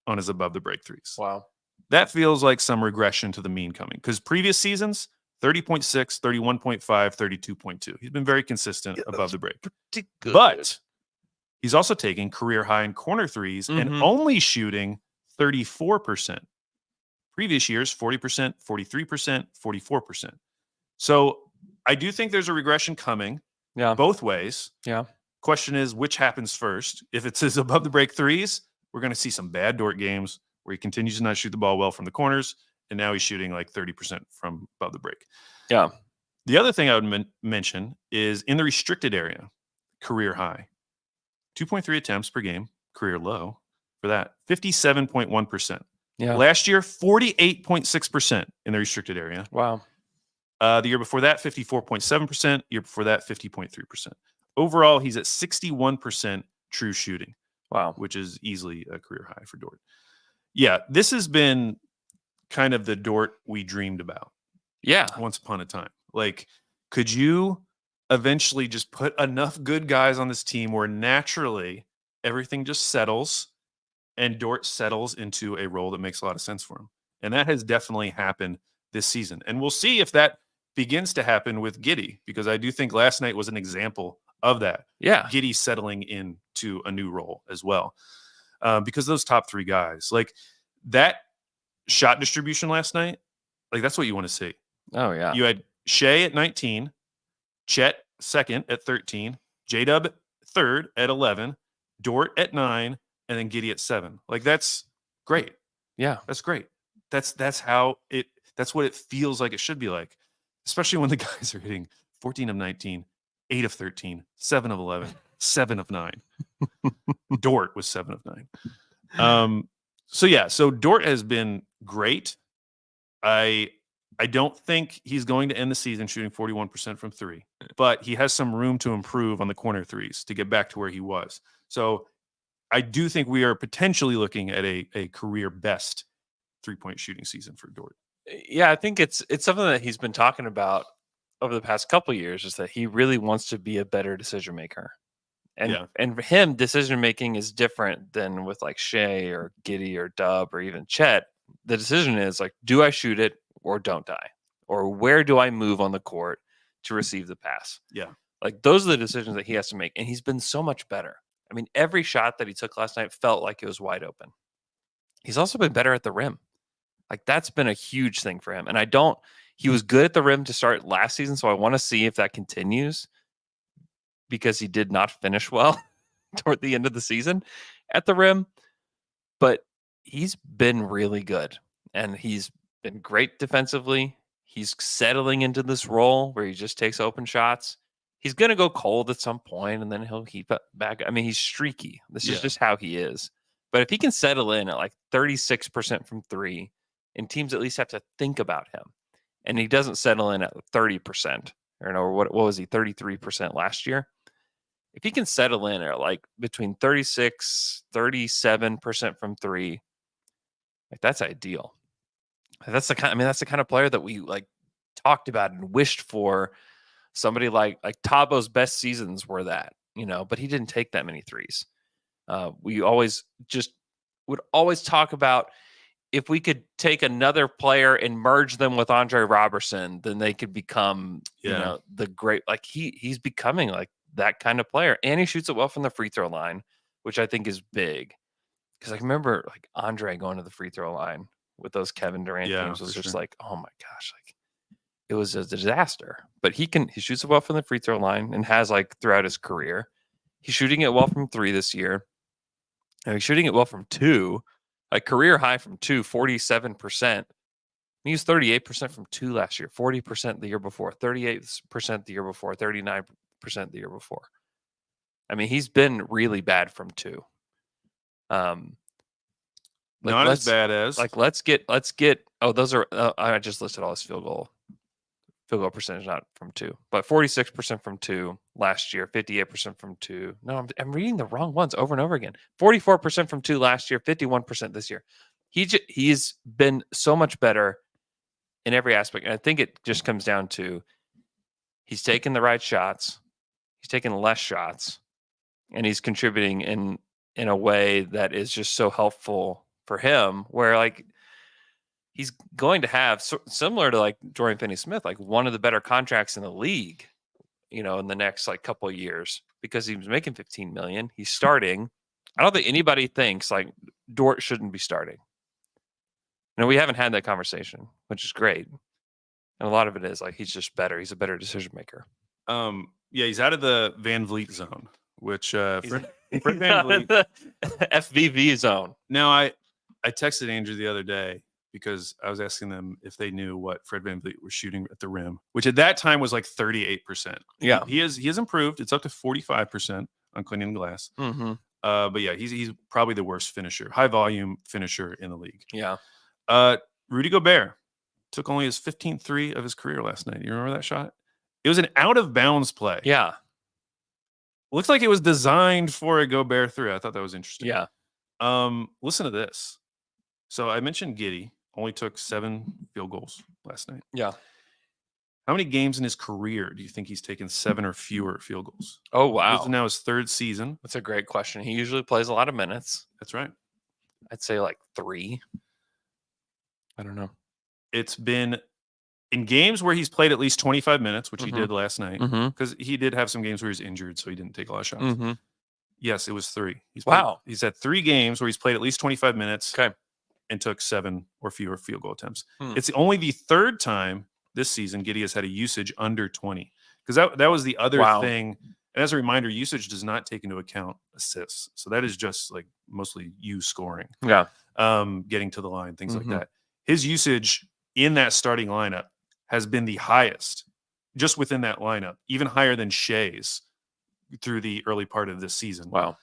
on his above the break threes. Wow. That feels like some regression to the mean coming, because previous seasons, 30.6, 31.5, 32.2. He's been very consistent above the break. Pretty good. But he's also taking career high in corner threes and only shooting 34%. Previous years, 40%, 43%, 44%. So I do think there's a regression coming both ways. Yeah. Question is, which happens first? If it's his above the break threes, we're going to see some bad Dort games where he continues to not shoot the ball well from the corners, and now he's shooting like 30% from above the break. Yeah. The other thing I would mention is in the restricted area, career high. 2.3 attempts per game, career low for that. 57.1%. Yeah. Last year, 48.6% in the restricted area. Wow. The year before that, 54.7%. Year before that, 50.3%. Overall, he's at 61% true shooting. Wow. Which is easily a career high for Dort. Yeah, this has been kind of the Dort we dreamed about. Yeah. Once upon a time. Like, could you eventually just put enough good guys on this team where naturally everything just settles and Dort settles into a role that makes a lot of sense for him? And that has definitely happened this season. And we'll see if that begins to happen with Giddey, because I do think last night was an example of that. Yeah. Giddey settling into a new role as well. Because those top 3 guys, like that shot distribution last night, like that's what you want to see. Oh, yeah. You had Shea at 19, Chet second at 13, J-Dub third at 11, Dort at 9, and then Giddey at 7. Like, that's great. Yeah. That's great. That's what it feels like it should be like, especially when the guys are hitting 14 of 19, 8 of 13, 7 of 11, 7 of 9. Dort was 7 of 9. So Dort has been great. I don't think he's going to end the season shooting 41% from 3, but he has some room to improve on the corner threes to get back to where he was. So I do think we are potentially looking at a career best 3-point shooting season for Dort. Yeah, I think it's something that he's been talking about over the past couple of years, is that he really wants to be a better decision maker. And for him, decision making is different than with like Shea or Giddey or Dub or even Chet. The decision is like, do I shoot it or don't I? Or where do I move on the court to receive the pass? Yeah. Like, those are the decisions that he has to make. And he's been so much better. I mean, every shot that he took last night felt like it was wide open. He's also been better at the rim. Like, that's been a huge thing for him. And he was good at the rim to start last season. So I want to see if that continues, because he did not finish well toward the end of the season at the rim. But he's been really good, and he's been great defensively. He's settling into this role where he just takes open shots. He's going to go cold at some point, and then he'll keep it back. I mean, he's streaky. This is just how he is. But if he can settle in at like 36% from 3, and teams at least have to think about him, and he doesn't settle in at 30%, or what was he, 33% last year? if he can settle in at like between 37% from three, like that's ideal. That's the kind of player that we like talked about and wished for. Somebody like Tabo's best seasons were that, but he didn't take that many threes. We always would always talk about if we could take another player and merge them with Andre Robertson, then they could become, the great, like he's becoming like that kind of player. And he shoots it well from the free throw line, which I think is big. Because I remember like Andre going to the free throw line with those Kevin Durant games was just like, oh my gosh, like it was a disaster. But he shoots it well from the free throw line and has like throughout his career. He's shooting it well from three this year. And he's shooting it well from two, like career high from two, 47%. He was 38% from two last year, 40% the year before, 38% the year before, 39% the year before. I mean, he's been really bad from two. Not as bad as like let's get. Oh, those are. I just listed all his field goal percentage, not from two, but 46% from two last year, 58% from two. No, I'm reading the wrong ones over and over again. 44% from two last year, 51% this year. He's been so much better in every aspect, and I think it just comes down to he's taking the right shots, he's taking less shots, and he's contributing in a way that is just so helpful for him. Where like he's going to have similar to like Dorian Finney-Smith, like one of the better contracts in the league, in the next like couple of years because he was making $15 million. He's starting. I don't think anybody thinks like Dort shouldn't be starting. We haven't had that conversation, which is great. And a lot of it is like he's just better. He's a better decision maker. Yeah, he's out of the Van Vliet zone, which Fred Van Vliet, the FVV zone. Now I texted Andrew the other day because I was asking them if they knew what Fred Van Vliet was shooting at the rim, which at that time was like 38%. Yeah, he has improved. It's up to 45% on cleaning the glass. Mm-hmm. But yeah, he's probably the worst finisher, high volume finisher in the league. Yeah. Rudy Gobert took only his 15th three of his career last night. You remember that shot? It was an out of bounds play. Yeah. Looks like it was designed for a Gobert three. I thought that was interesting. Yeah. Listen to this. So I mentioned Giddey only took 7 field goals last night. Yeah. How many games in his career do you think he's taken 7 or fewer field goals? Oh, wow. This is now his 3rd season. That's a great question. He usually plays a lot of minutes. That's right. I'd say like 3. I don't know. It's been in games where he's played at least 25 minutes, which he did last night, because he did have some games where he was injured, so he didn't take a lot of shots. Yes, it was 3. He's had 3 games where he's played at least 25 minutes and took 7 or fewer field goal attempts. It's only the 3rd time this season Giddey has had a usage under 20, because that was the other thing. And as a reminder, usage does not take into account assists. So that is just like mostly you scoring. Yeah. Getting to the line, things like that. His usage in that starting lineup has been the highest just within that lineup, even higher than Shea's through the early part of this season. Wow.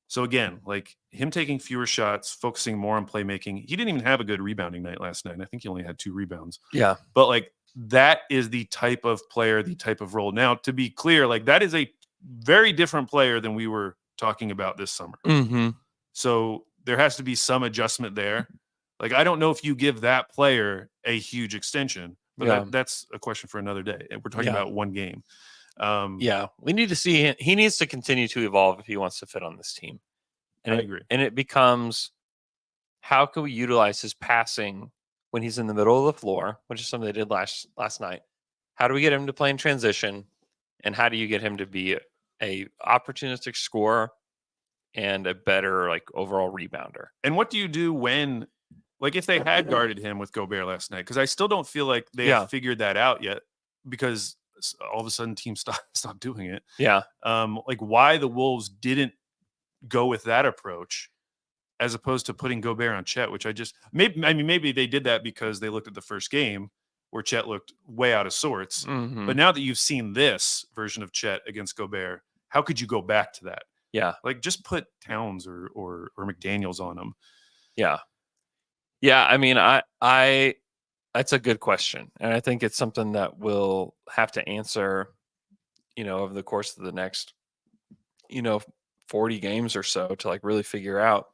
So again, like him taking fewer shots, focusing more on playmaking. He didn't even have a good rebounding night last night. I think he only had 2 rebounds. Yeah. But like that is the type of player, the type of role. Now, to be clear, like that is a very different player than we were talking about this summer. So there has to be some adjustment there. Like, I don't know if you give that player a huge extension, but that's a question for another day. And we're talking about one game. We need to see him. He needs to continue to evolve if he wants to fit on this team. And I agree. And it becomes, how can we utilize his passing when he's in the middle of the floor, which is something they did last night? How do we get him to play in transition? And how do you get him to be a opportunistic scorer and a better like overall rebounder? And what do you do when, like, if they had guarded him with Gobert last night? Because I still don't feel like they have figured that out yet, because all of a sudden teams stopped doing it. Yeah. Like why the Wolves didn't go with that approach as opposed to putting Gobert on Chet, which maybe they did that because they looked at the first game where Chet looked way out of sorts. But now that you've seen this version of Chet against Gobert, how could you go back to that? Yeah. Like just put Towns or McDaniels on him. Yeah. Yeah. I mean, I that's a good question. And I think it's something that we'll have to answer, over the course of the next 40 games or so to like really figure out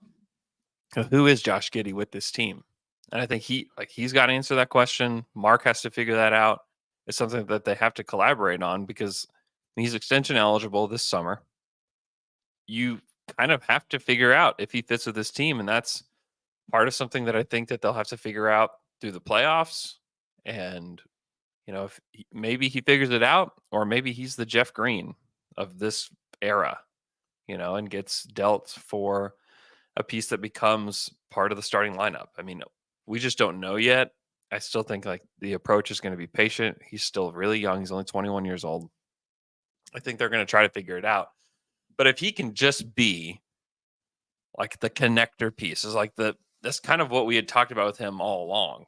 who is Josh Giddey with this team. And I think he's got to answer that question. Mark has to figure that out. It's something that they have to collaborate on because he's extension eligible this summer. You kind of have to figure out if he fits with this team, and that's part of something that I think that they'll have to figure out through the playoffs. And if maybe he figures it out, or maybe he's the Jeff Green of this era, and gets dealt for a piece that becomes part of the starting lineup. I mean, we just don't know yet. I still think like the approach is going to be patient. He's still really young. He's only 21 years old. I think they're going to try to figure it out. But if he can just be like the connector piece, is like that's kind of what we had talked about with him all along.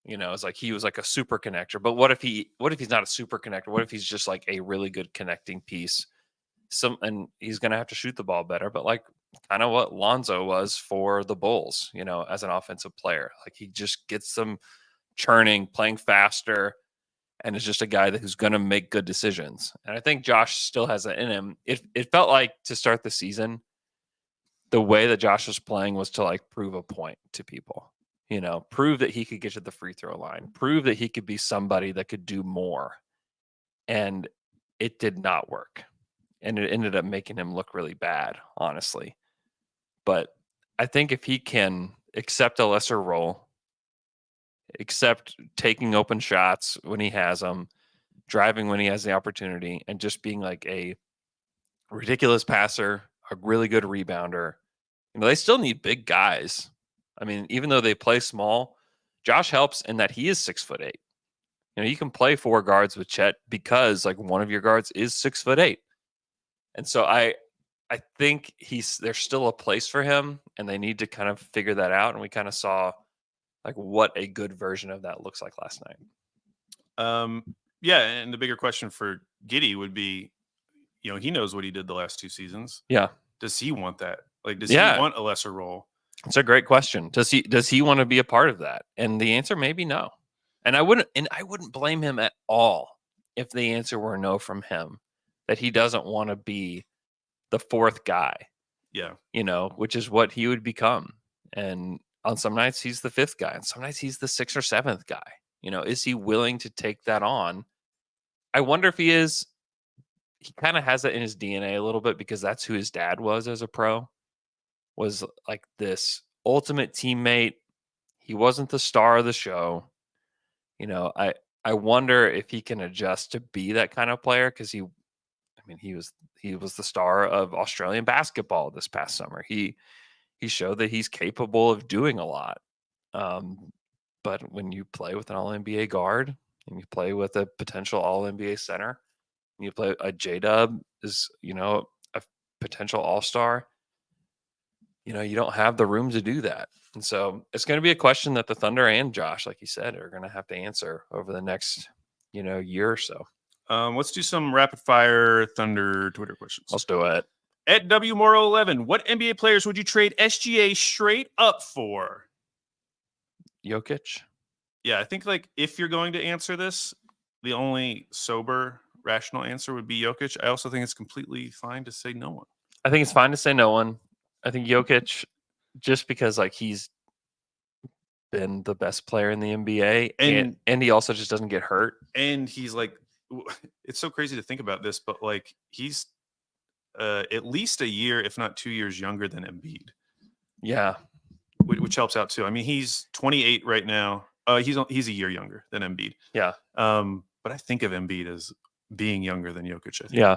It's like he was like a super connector. But what if he's not a super connector? What if he's just like a really good connecting piece? And he's going to have to shoot the ball better, but like kind of what Lonzo was for the Bulls, as an offensive player. Like he just gets them churning, playing faster, and is just a guy who's going to make good decisions. And I think Josh still has that in him. It felt like to start the season, the way that Josh was playing was to like prove a point to people, prove that he could get to the free throw line, prove that he could be somebody that could do more. And it did not work. And it ended up making him look really bad, honestly. But I think if he can accept a lesser role, accept taking open shots when he has them, driving when he has the opportunity, and just being like a ridiculous passer, a really good rebounder, they still need big guys. I mean, even though they play small, Josh helps in that he is 6'8". You can play 4 guards with Chet because like one of your guards is 6'8". And so I think there's still a place for him, and they need to kind of figure that out. And we kind of saw like what a good version of that looks like last night. Yeah, and the bigger question for Giddey would be, he knows what he did the last 2 seasons. Yeah. Does he want that? Like, does he want a lesser role? It's a great question. Does he want to be a part of that? And the answer may be no. And I wouldn't blame him at all if the answer were no from him, that he doesn't want to be the 4th guy. Yeah. Which is what he would become. And on some nights he's the 5th guy, and some nights he's the 6th or 7th guy. Is he willing to take that on? I wonder if he is. He kind of has that in his DNA a little bit, because that's who his dad was as a pro, was like this ultimate teammate. He wasn't the star of the show. I wonder if he can adjust to be that kind of player, because he was the star of Australian basketball this past summer. He showed that he's capable of doing a lot. But when you play with an All-NBA guard, and you play with a potential All-NBA center, and you play a J-Dub is, a potential All-Star, you don't have the room to do that. And so it's going to be a question that the Thunder and Josh, like you said, are going to have to answer over the next, year or so. Let's do some rapid fire Thunder Twitter questions. Let's do it. At WMorrow11, what NBA players would you trade SGA straight up for? Jokic. Yeah, I think like if you're going to answer this, the only sober, rational answer would be Jokic. I also think it's completely fine to say no one. I think it's fine to say no one. I think Jokic, just because like he's been the best player in the NBA, and he also just doesn't get hurt. And he's like, it's so crazy to think about this, but like he's at least a year, if not 2 years younger than Embiid. Yeah. Which helps out too. I mean, he's 28 right now. He's a year younger than Embiid. Yeah. But I think of Embiid as being younger than Jokic. I think. Yeah.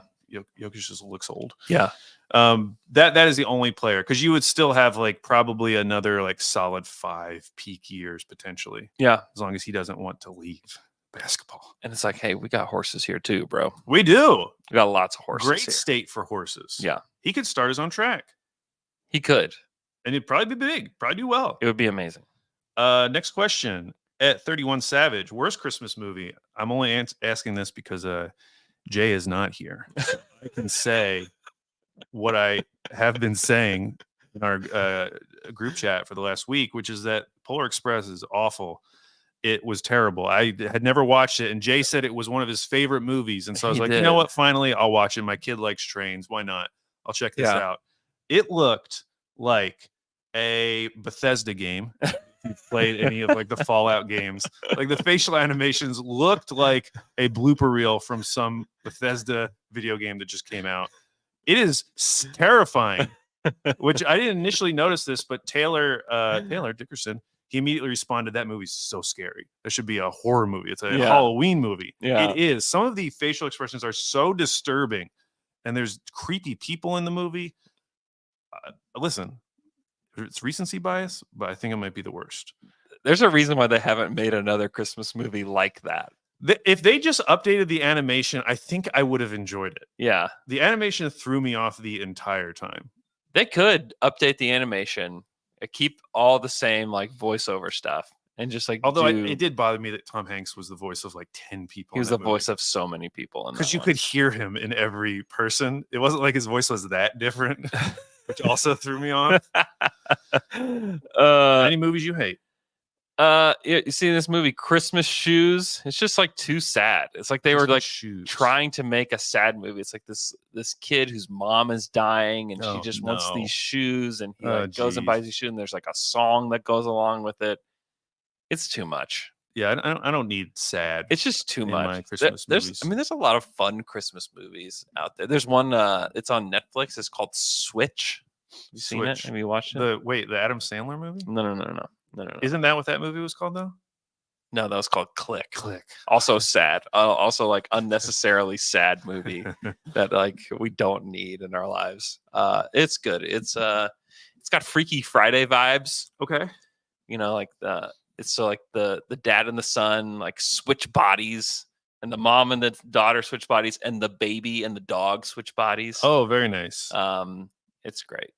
Jokic just looks old. Yeah. That is the only player, because you would still have like probably another like solid 5 peak years potentially. Yeah. As long as he doesn't want to leave basketball. And it's like, hey, we got horses here too, bro. We do. We got lots of horses. Great here. State for horses. Yeah. He could start his own track. He could. And it'd probably be big. Probably do well. It would be amazing. Next question. At 31 Savage, worst Christmas movie? I'm only asking this because Jay is not here. So I can say what I have been saying in our group chat for the last week, which is that Polar Express is awful. It was terrible. I had never watched it, and Jay said it was one of his favorite movies. And so I was like, you know what? Finally, I'll watch it. My kid likes trains. Why not? I'll check this out. It looked like a Bethesda game. If you played any of like the Fallout games, like the facial animations looked like a blooper reel from some Bethesda video game that just came out. It is terrifying, which I didn't initially notice this, but Taylor Dickerson, he immediately responded, that movie's so scary. That should be a horror movie. It's a Halloween movie. Yeah. It is. Some of the facial expressions are so disturbing, and there's creepy people in the movie. Listen, it's recency bias, but I think it might be the worst. There's a reason why they haven't made another Christmas movie like that. If they just updated the animation, I think I would have enjoyed it. Yeah. The animation threw me off the entire time. They could update the animation, keep all the same like voiceover stuff, and just like. Although it did bother me that Tom Hanks was the voice of like 10 people. He was the voice of so many people. Because you could hear him in every person. It wasn't like his voice was that different, which also threw me off. Any movies you hate? You see this movie Christmas Shoes? It's just like too sad. It's like they were like trying to make a sad movie. It's like this kid whose mom is dying and she just wants these shoes, and he goes and buys these shoes, and there's like a song that goes along with it. It's too much. Yeah, I don't need sad. It's just too much. Christmas movies. There's a lot of fun Christmas movies out there. There's one. It's on Netflix. It's called Switch. Have you seen it? Have you watched it? The Adam Sandler movie? No. Isn't that what that movie was called though? No, that was called Click. Click. Also sad. Also like unnecessarily sad movie that like we don't need in our lives. It's good. It's got Freaky Friday vibes. Okay. You know, like it's so like the dad and the son like switch bodies, and the mom and the daughter switch bodies, and the baby and the dog switch bodies. Oh, very nice. It's great.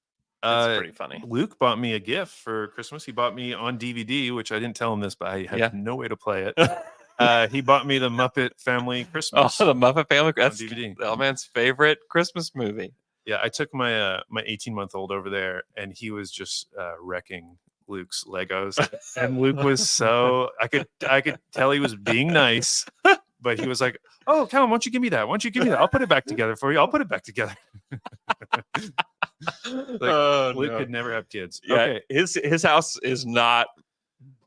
It's pretty funny. Luke bought me a gift for Christmas. He bought me on DVD, which I didn't tell him this, but I have no way to play it. He bought me the Muppet Family Christmas. Oh, the Muppet Family. That's DVD. The man's favorite Christmas movie. Yeah, I took my my 18-month-old over there, and he was just wrecking Luke's Legos. And Luke was so I could tell he was being nice, but he was like, "Oh, Callum, why don't you give me that? Why don't you give me that? I'll put it back together for you. I'll put it back together." Luke could never have kids. Yeah, okay. His house is not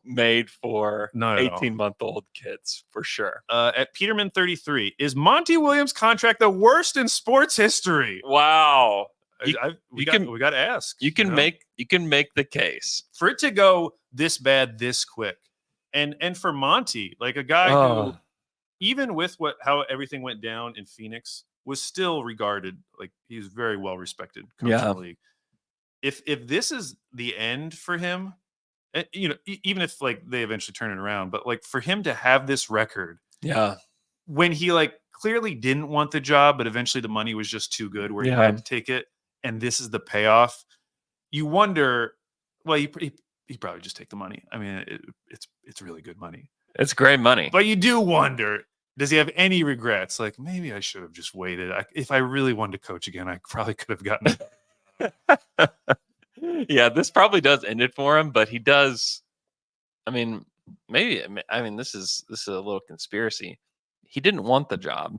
made for 18-month-old kids for sure. At Peterman 33, is Monty Williams' contract the worst in sports history? Wow. We got to ask. You can make the case for it to go this bad this quick, and for Monty, like a guy who, even with how everything went down in Phoenix, was still regarded like he's very well respected coach in the league. If this is the end for him, and, you know, even if like they eventually turn it around, but like for him to have this record, when he like clearly didn't want the job, but eventually the money was just too good where he had to take it, and this is the payoff. You wonder, well, he probably just take the money. I mean, it's really good money. It's great money, but you do wonder. Does he have any regrets? Like, maybe I should have just waited. If I really wanted to coach again, I probably could have gotten it. Yeah, this probably does end it for him, but he does. I mean, maybe. I mean, this is a little conspiracy. He didn't want the job.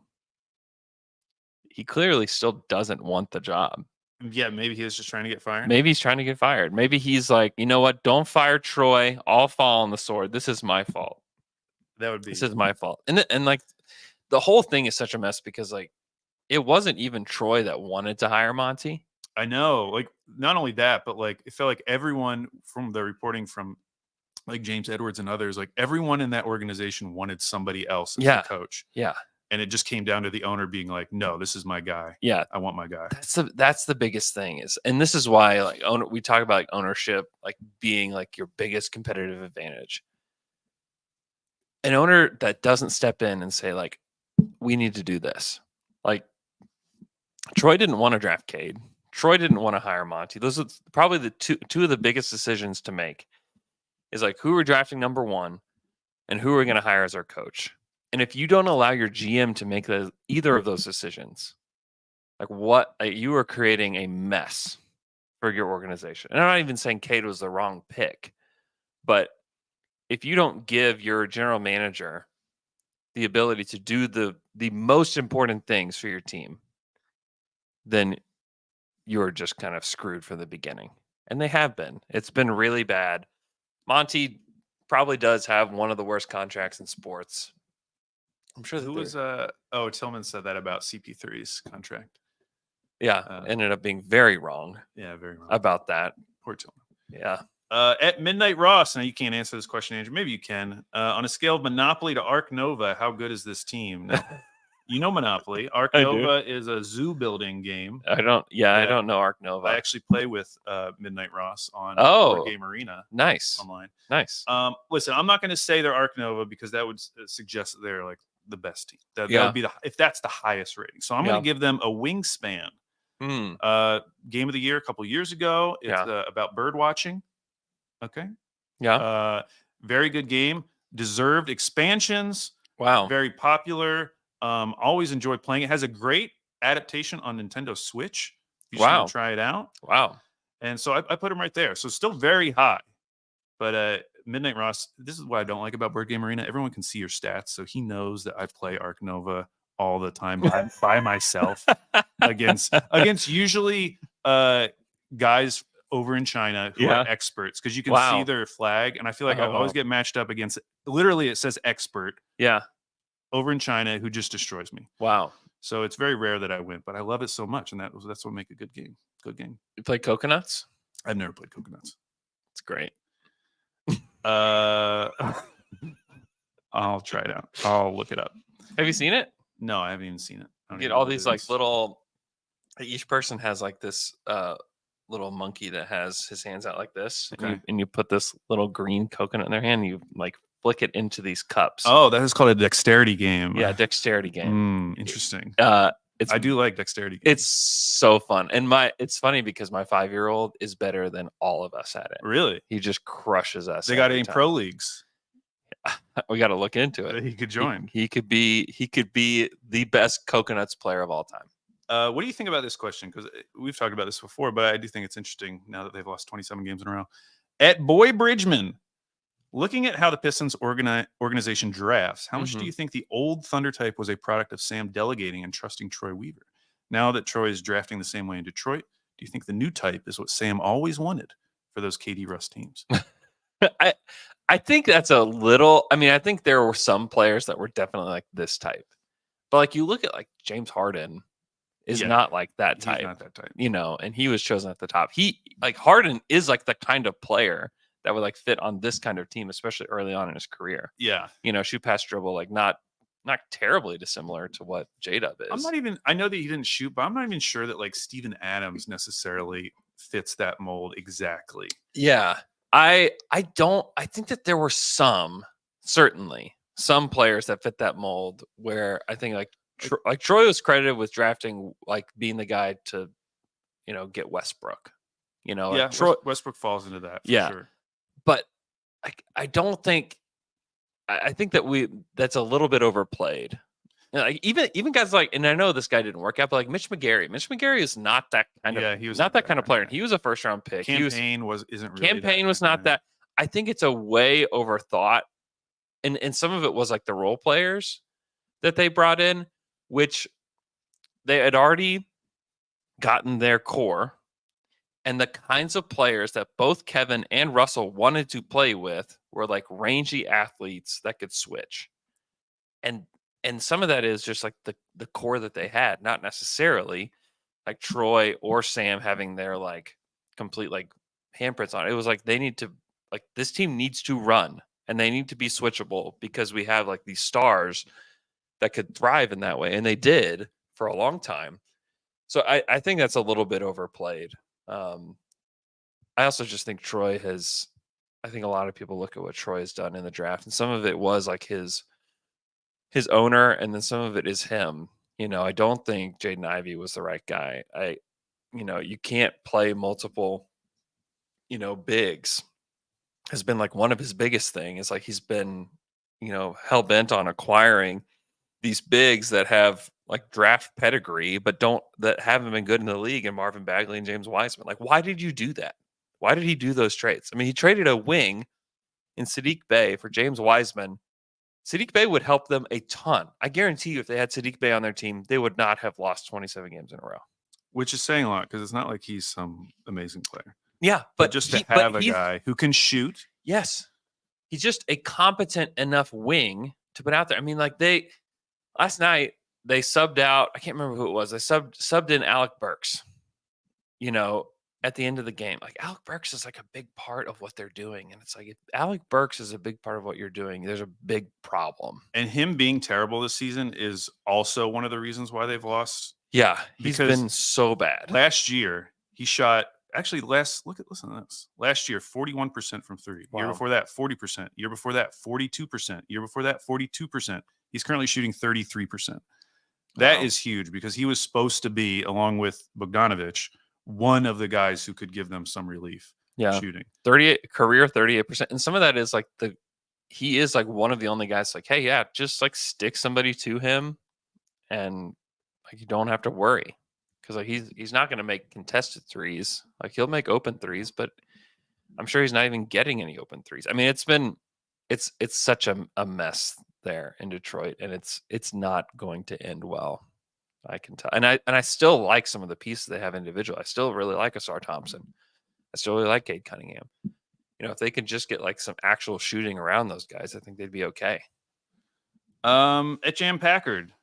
He clearly still doesn't want the job. Yeah, maybe he was just trying to get fired. Maybe he's trying to get fired. Maybe he's like, you know what? Don't fire Troy. I'll fall on the sword. This is my fault. This is my fault. And like the whole thing is such a mess because like it wasn't even Troy that wanted to hire Monty. I know. Like not only that, but like it felt like everyone from the reporting from like James Edwards and others, like everyone in that organization wanted somebody else as the coach. Yeah. And it just came down to the owner being like, no, this is my guy. Yeah. I want my guy. That's the biggest thing is, and this is why like we talk about like ownership, like being like your biggest competitive advantage. An owner that doesn't step in and say like, we need to do this. Like Troy didn't want to draft Cade. Troy didn't want to hire Monty. Those are probably the two of the biggest decisions to make is like who we're drafting number one and who we're going to hire as our coach. And if you don't allow your GM to make either of those decisions, you are creating a mess for your organization. And I'm not even saying Cade was the wrong pick, but if you don't give your general manager the ability to do the most important things for your team, then you're just kind of screwed from the beginning. And they have been. It's been really bad. Monty probably does have one of the worst contracts in sports. I'm sure Who was Tillman said that about CP3's contract. Yeah, ended up being very wrong. Yeah, very wrong about that. Poor Tillman. Yeah. At Midnight Ross, now you can't answer this question, Andrew. Maybe you can. On a scale of Monopoly to Ark Nova, how good is this team? Now, you know Monopoly. Ark Nova is a zoo building game. I don't know Ark Nova. I actually play with Midnight Ross on Board Game Arena. Nice. Online. Nice. Listen, I'm not going to say they're Ark Nova because that would suggest that they're like the best team. That would be if that's the highest rating. So I'm going to give them a Wingspan. Game of the year a couple years ago. It's about bird watching. Okay. Yeah. Very good game. Deserved expansions. Wow. Very popular. Always enjoy playing. It has a great adaptation on Nintendo Switch. You should want to try it out. Wow. And so I put them right there. So still very high. But Midnight Ross, this is what I don't like about Board Game Arena. Everyone can see your stats. So he knows that I play Ark Nova all the time by myself against usually guys over in China who are experts because you can see their flag. And I feel like I always get matched up against literally it says expert. Yeah. Over in China who just destroys me. Wow. So it's very rare that I win, but I love it so much. And that's what make a good game. Good game. You play Coconuts? I've never played Coconuts. It's great. I'll try it out. I'll look it up. Have you seen it? No, I haven't even seen it. You get all these like little. Each person has like this little monkey that has his hands out like this, and you put this little green coconut in their hand. And you like flick it into these cups. Oh, that is called a dexterity game. Yeah, dexterity game. Interesting. I do like dexterity games. It's so fun, and it's funny because my 5-year-old is better than all of us at it. Really? He just crushes us. They got any pro leagues? We got to look into it. He could join. He could be the best Coconuts player of all time. What do you think about this question? Because we've talked about this before, but I do think it's interesting now that they've lost 27 games in a row. At Boy Bridgman, looking at how the Pistons organization drafts, how much do you think the old Thunder type was a product of Sam delegating and trusting Troy Weaver? Now that Troy is drafting the same way in Detroit, do you think the new type is what Sam always wanted for those KD Russ teams? I think that's a little. I mean, I think there were some players that were definitely like this type, but like you look at like James Harden is not like that type. He's not that type, and he was chosen at the top. He like Harden is like the kind of player that would like fit on this kind of team, especially early on in his career. Yeah, shoot past dribble, like not terribly dissimilar to what J-Dub is. I know that he didn't shoot, but I'm not even sure that like Steven Adams necessarily fits that mold exactly. Yeah. I think that there were certainly some players that fit that mold where I think like Troy was credited with drafting, like being the guy to, get Westbrook, Westbrook falls into that. For sure. But I don't think, I think that that's a little bit overplayed. Like even guys like, and I know this guy didn't work out, but like Mitch McGary is not that kind of, he was not that kind of player. He was a first round pick. Campaign was not that. I think it's a way overthought, and some of it was like the role players that they brought in, which they had already gotten their core, and the kinds of players that both Kevin and Russell wanted to play with were like rangy athletes that could switch, and some of that is just like the core that they had, not necessarily like Troy or Sam having their like complete like handprints on it. It was like they need to, like, this team needs to run and they need to be switchable because we have like these stars that could thrive in that way. And they did for a long time. So I think that's a little bit overplayed. I also just think I think a lot of people look at what Troy has done in the draft, and some of it was like his owner, and then some of it is him. I don't think Jaden Ivey was the right guy. You can't play multiple, bigs has been like one of his biggest thing is like, he's been, hell bent on acquiring these bigs that have like draft pedigree, but that haven't been good in the league, and Marvin Bagley and James Wiseman. Like, why did you do that? Why did he do those trades? I mean, he traded a wing in Sadiq Bey for James Wiseman. Sadiq Bey would help them a ton. I guarantee you, if they had Sadiq Bey on their team, they would not have lost 27 games in a row. Which is saying a lot because it's not like he's some amazing player. Yeah, but just to have a guy who can shoot. Yes. He's just a competent enough wing to put out there. I mean, like last night they subbed out, I can't remember who it was. They subbed in Alec Burks, at the end of the game. Like Alec Burks is like a big part of what they're doing. And it's like if Alec Burks is a big part of what you're doing, there's a big problem. And him being terrible this season is also one of the reasons why they've lost. Yeah, he's been so bad. Last year, he shot listen to this. Last year, 41% from three. Wow. Year before that, 40%. Year before that, 42%. Year before that, 42%. He's currently shooting 33%. That is huge because he was supposed to be, along with Bogdanovic, one of the guys who could give them some relief. Shooting 38%. And some of that is like he is like one of the only guys like, hey, yeah, just like stick somebody to him and like you don't have to worry. Because like he's not going to make contested threes. Like he'll make open threes, but I'm sure he's not even getting any open threes. I mean, it's such a mess there in Detroit, and it's not going to end well. I can tell, and I still like some of the pieces they have individual. I still really like Asar Thompson. I still really like Cade Cunningham. If they could just get like some actual shooting around those guys, I think they'd be okay. At Jam Packard.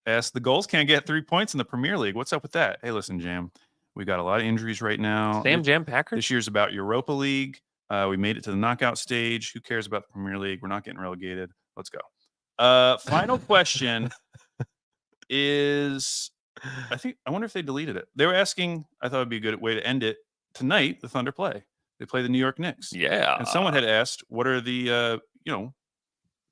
The goals can't get 3 points in the Premier League. What's up with that? Hey, listen, Jam, we got a lot of injuries right now. Jam Packard? This year's about Europa League. We made it to the knockout stage. Who cares about the Premier League? We're not getting relegated. Let's go. Final question is, I wonder if they deleted it. They were asking, I thought it'd be a good way to end it. Tonight, the Thunder play. They play the New York Knicks. Yeah. And someone had asked, what are the,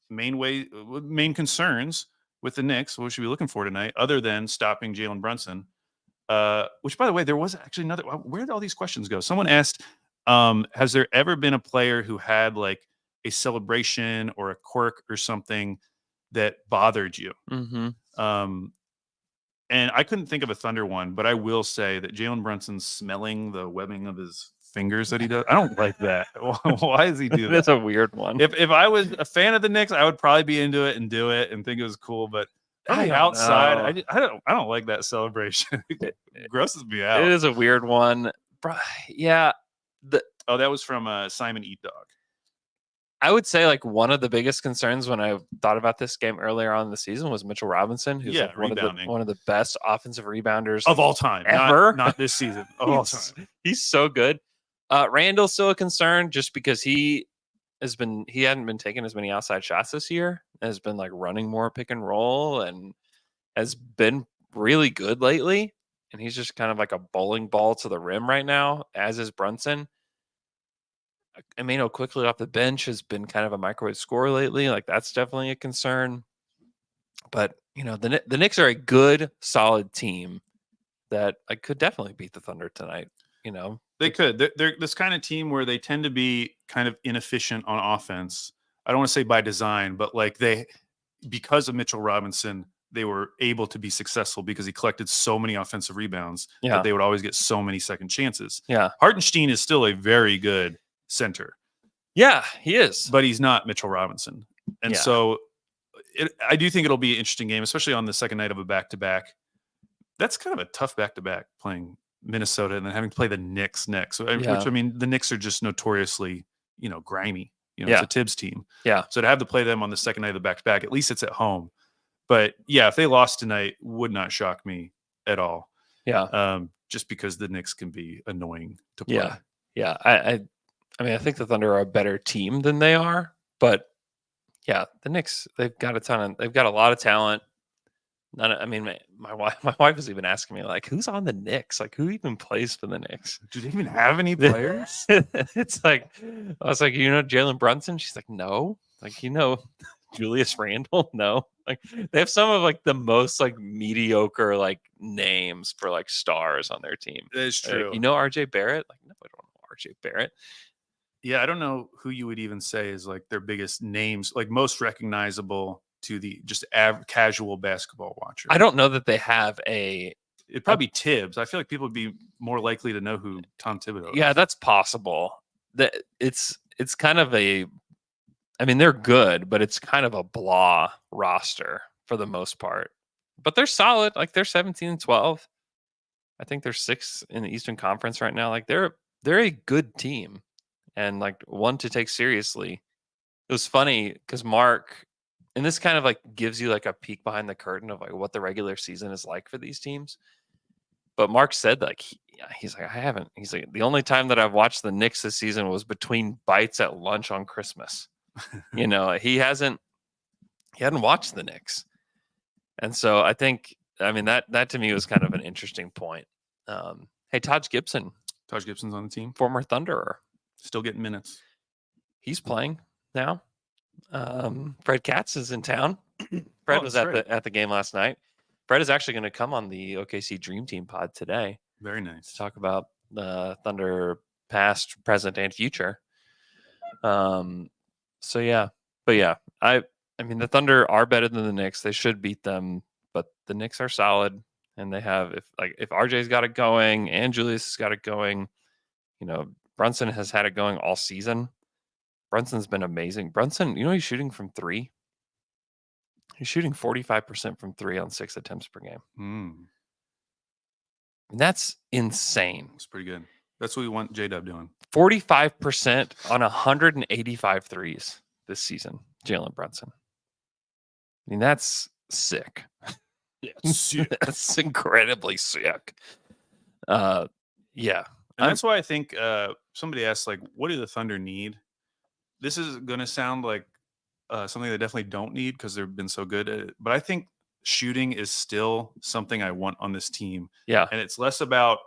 main concerns with the Knicks, what should we be looking for tonight, other than stopping Jalen Brunson? Which, by the way, there was actually another. Where did all these questions go? Someone asked, has there ever been a player who had like a celebration or a quirk or something that bothered you? Mm-hmm. And I couldn't think of a Thunder one, but I will say that Jalen Brunson's smelling the webbing of his fingers that he does. I don't like that. Why does he do that? That's a weird one. If I was a fan of the Knicks, I would probably be into it and do it and think it was cool. But from the outside, I don't like that celebration. It grosses me out. It is a weird one. Yeah. That was from Simon Eat Dog. I would say like one of the biggest concerns when I thought about this game earlier on in the season was Mitchell Robinson, who's like one of the best offensive rebounders of all time, ever. Not this season. Of all time. He's so good. Randall's still a concern just because he hadn't been taking as many outside shots this year, has been like running more pick and roll and has been really good lately. And he's just kind of like a bowling ball to the rim right now, as is Brunson. Amino quickly off the bench has been kind of a microwave scorer lately. Like that's definitely a concern. But the Knicks are a good, solid team that I could definitely beat the Thunder tonight. They could. They're this kind of team where they tend to be kind of inefficient on offense. I don't want to say by design, but like because of Mitchell Robinson, they were able to be successful because he collected so many offensive rebounds that they would always get so many second chances. Yeah. Hartenstein is still a very good center. Yeah, he is. But he's not Mitchell Robinson. And so I do think it'll be an interesting game, especially on the second night of a back-to-back. That's kind of a tough back-to-back playing Minnesota and then having to play the Knicks next. Which, I mean, the Knicks are just notoriously, grimy. It's a Tibbs team. Yeah. So to have to play them on the second night of the back-to-back, at least it's at home. But yeah, if they lost tonight, would not shock me at all. Yeah. Just because the Knicks can be annoying to play. Yeah. Yeah. I mean, I think the Thunder are a better team than they are, but yeah, the Knicks, they've got a lot of talent. My wife was even asking me like, who's on the Knicks? Like, who even plays for the Knicks? Do they even have any players? It's like, I was like, Jalen Brunson? She's like, no. Like, Julius Randle? No. Like, they have some of like the most like mediocre like names for like stars on their team. That's true. RJ Barrett? Like, no, I don't know RJ Barrett. Yeah, I don't know who you would even say is like their biggest names, like most recognizable to the just casual basketball watcher. I don't know that they have it'd probably be Tibbs. I feel like people would be more likely to know who Tom Thibodeau is. Yeah, that's possible. That it's kind of they're good, but it's kind of a blah roster for the most part. But they're solid. Like they're 17-12. I think they're 6th in the Eastern Conference right now. Like they're a good team, and like one to take seriously. It was funny because Mark, and this kind of like gives you like a peek behind the curtain of like what the regular season is like for these teams. But Mark said like he's like, I haven't. He's like, the only time that I've watched the Knicks this season was between bites at lunch on Christmas. He hadn't watched the Knicks, and so I think, I mean, that to me was kind of an interesting point. Hey, Taj Gibson's on the team, former Thunderer, still getting minutes. He's playing now. Fred Katz is in town. Fred was at the game last night. Fred is actually going to come on the OKC Dream Team pod today. Very nice. To talk about the Thunder past, present, and future. So yeah, but yeah, I mean the Thunder are better than the Knicks. They should beat them, but the Knicks are solid, and they have if RJ's got it going and Julius has got it going, Brunson has had it going all season. Brunson's been amazing. Brunson, he's shooting from 3. He's shooting 45% from 3 on 6 attempts per game. And that's insane. That's pretty good. That's what we want J-Dub doing. 45% on 185 threes this season, Jalen Brunson. I mean, that's sick. Yeah, sick. That's incredibly sick. Yeah. And that's why I think somebody asked, like, what do the Thunder need? This is going to sound like something they definitely don't need because they've been so good at it. But I think shooting is still something I want on this team. Yeah. And it's less about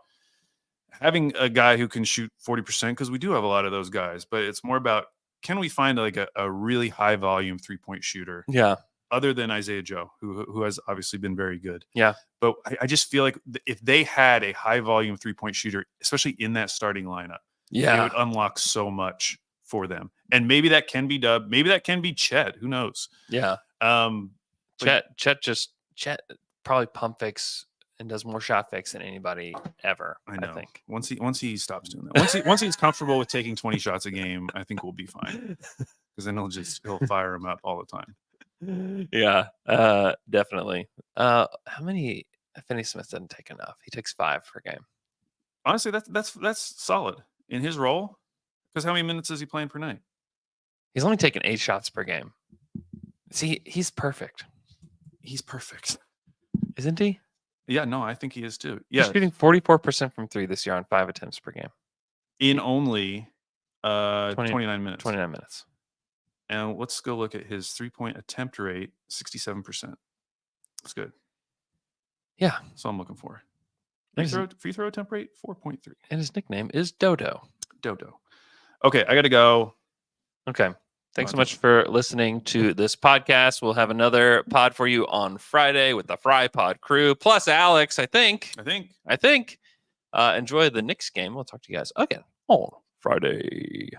having a guy who can shoot 40%, because we do have a lot of those guys. But it's more about, can we find like a really high volume 3-point shooter? Yeah. Other than Isaiah Joe, who has obviously been very good. Yeah. But I just feel like if they had a high volume 3-point shooter, especially in that starting lineup, it would unlock so much for them. And maybe that can be Dub. Maybe that can be Chet. Who knows? Yeah. Chet probably pump fakes and does more shot fakes than anybody ever. I think once he stops doing that, once he's comfortable with taking 20 shots a game, I think we'll be fine. Because then he'll fire him up all the time. Yeah, definitely. How many? Finney Smith doesn't take enough. He takes 5 per game. Honestly, that's solid in his role. Because how many minutes is he playing per night? He's only taking 8 shots per game. See, he's perfect. He's perfect, isn't he? Yeah, no, I think he is too. Yeah, he's shooting 44% from 3 this year on 5 attempts per game in only 29 minutes. 29 minutes. And let's go look at his 3-point attempt rate, 67%. That's good. Yeah, that's all I'm looking for. Free throw attempt rate, 4.3. And his nickname is Dodo. Okay, I got to go. Okay. Thanks so much for listening to this podcast. We'll have another pod for you on Friday with the Fry Pod crew, plus Alex, I think. Enjoy the Knicks game. We'll talk to you guys again on Friday.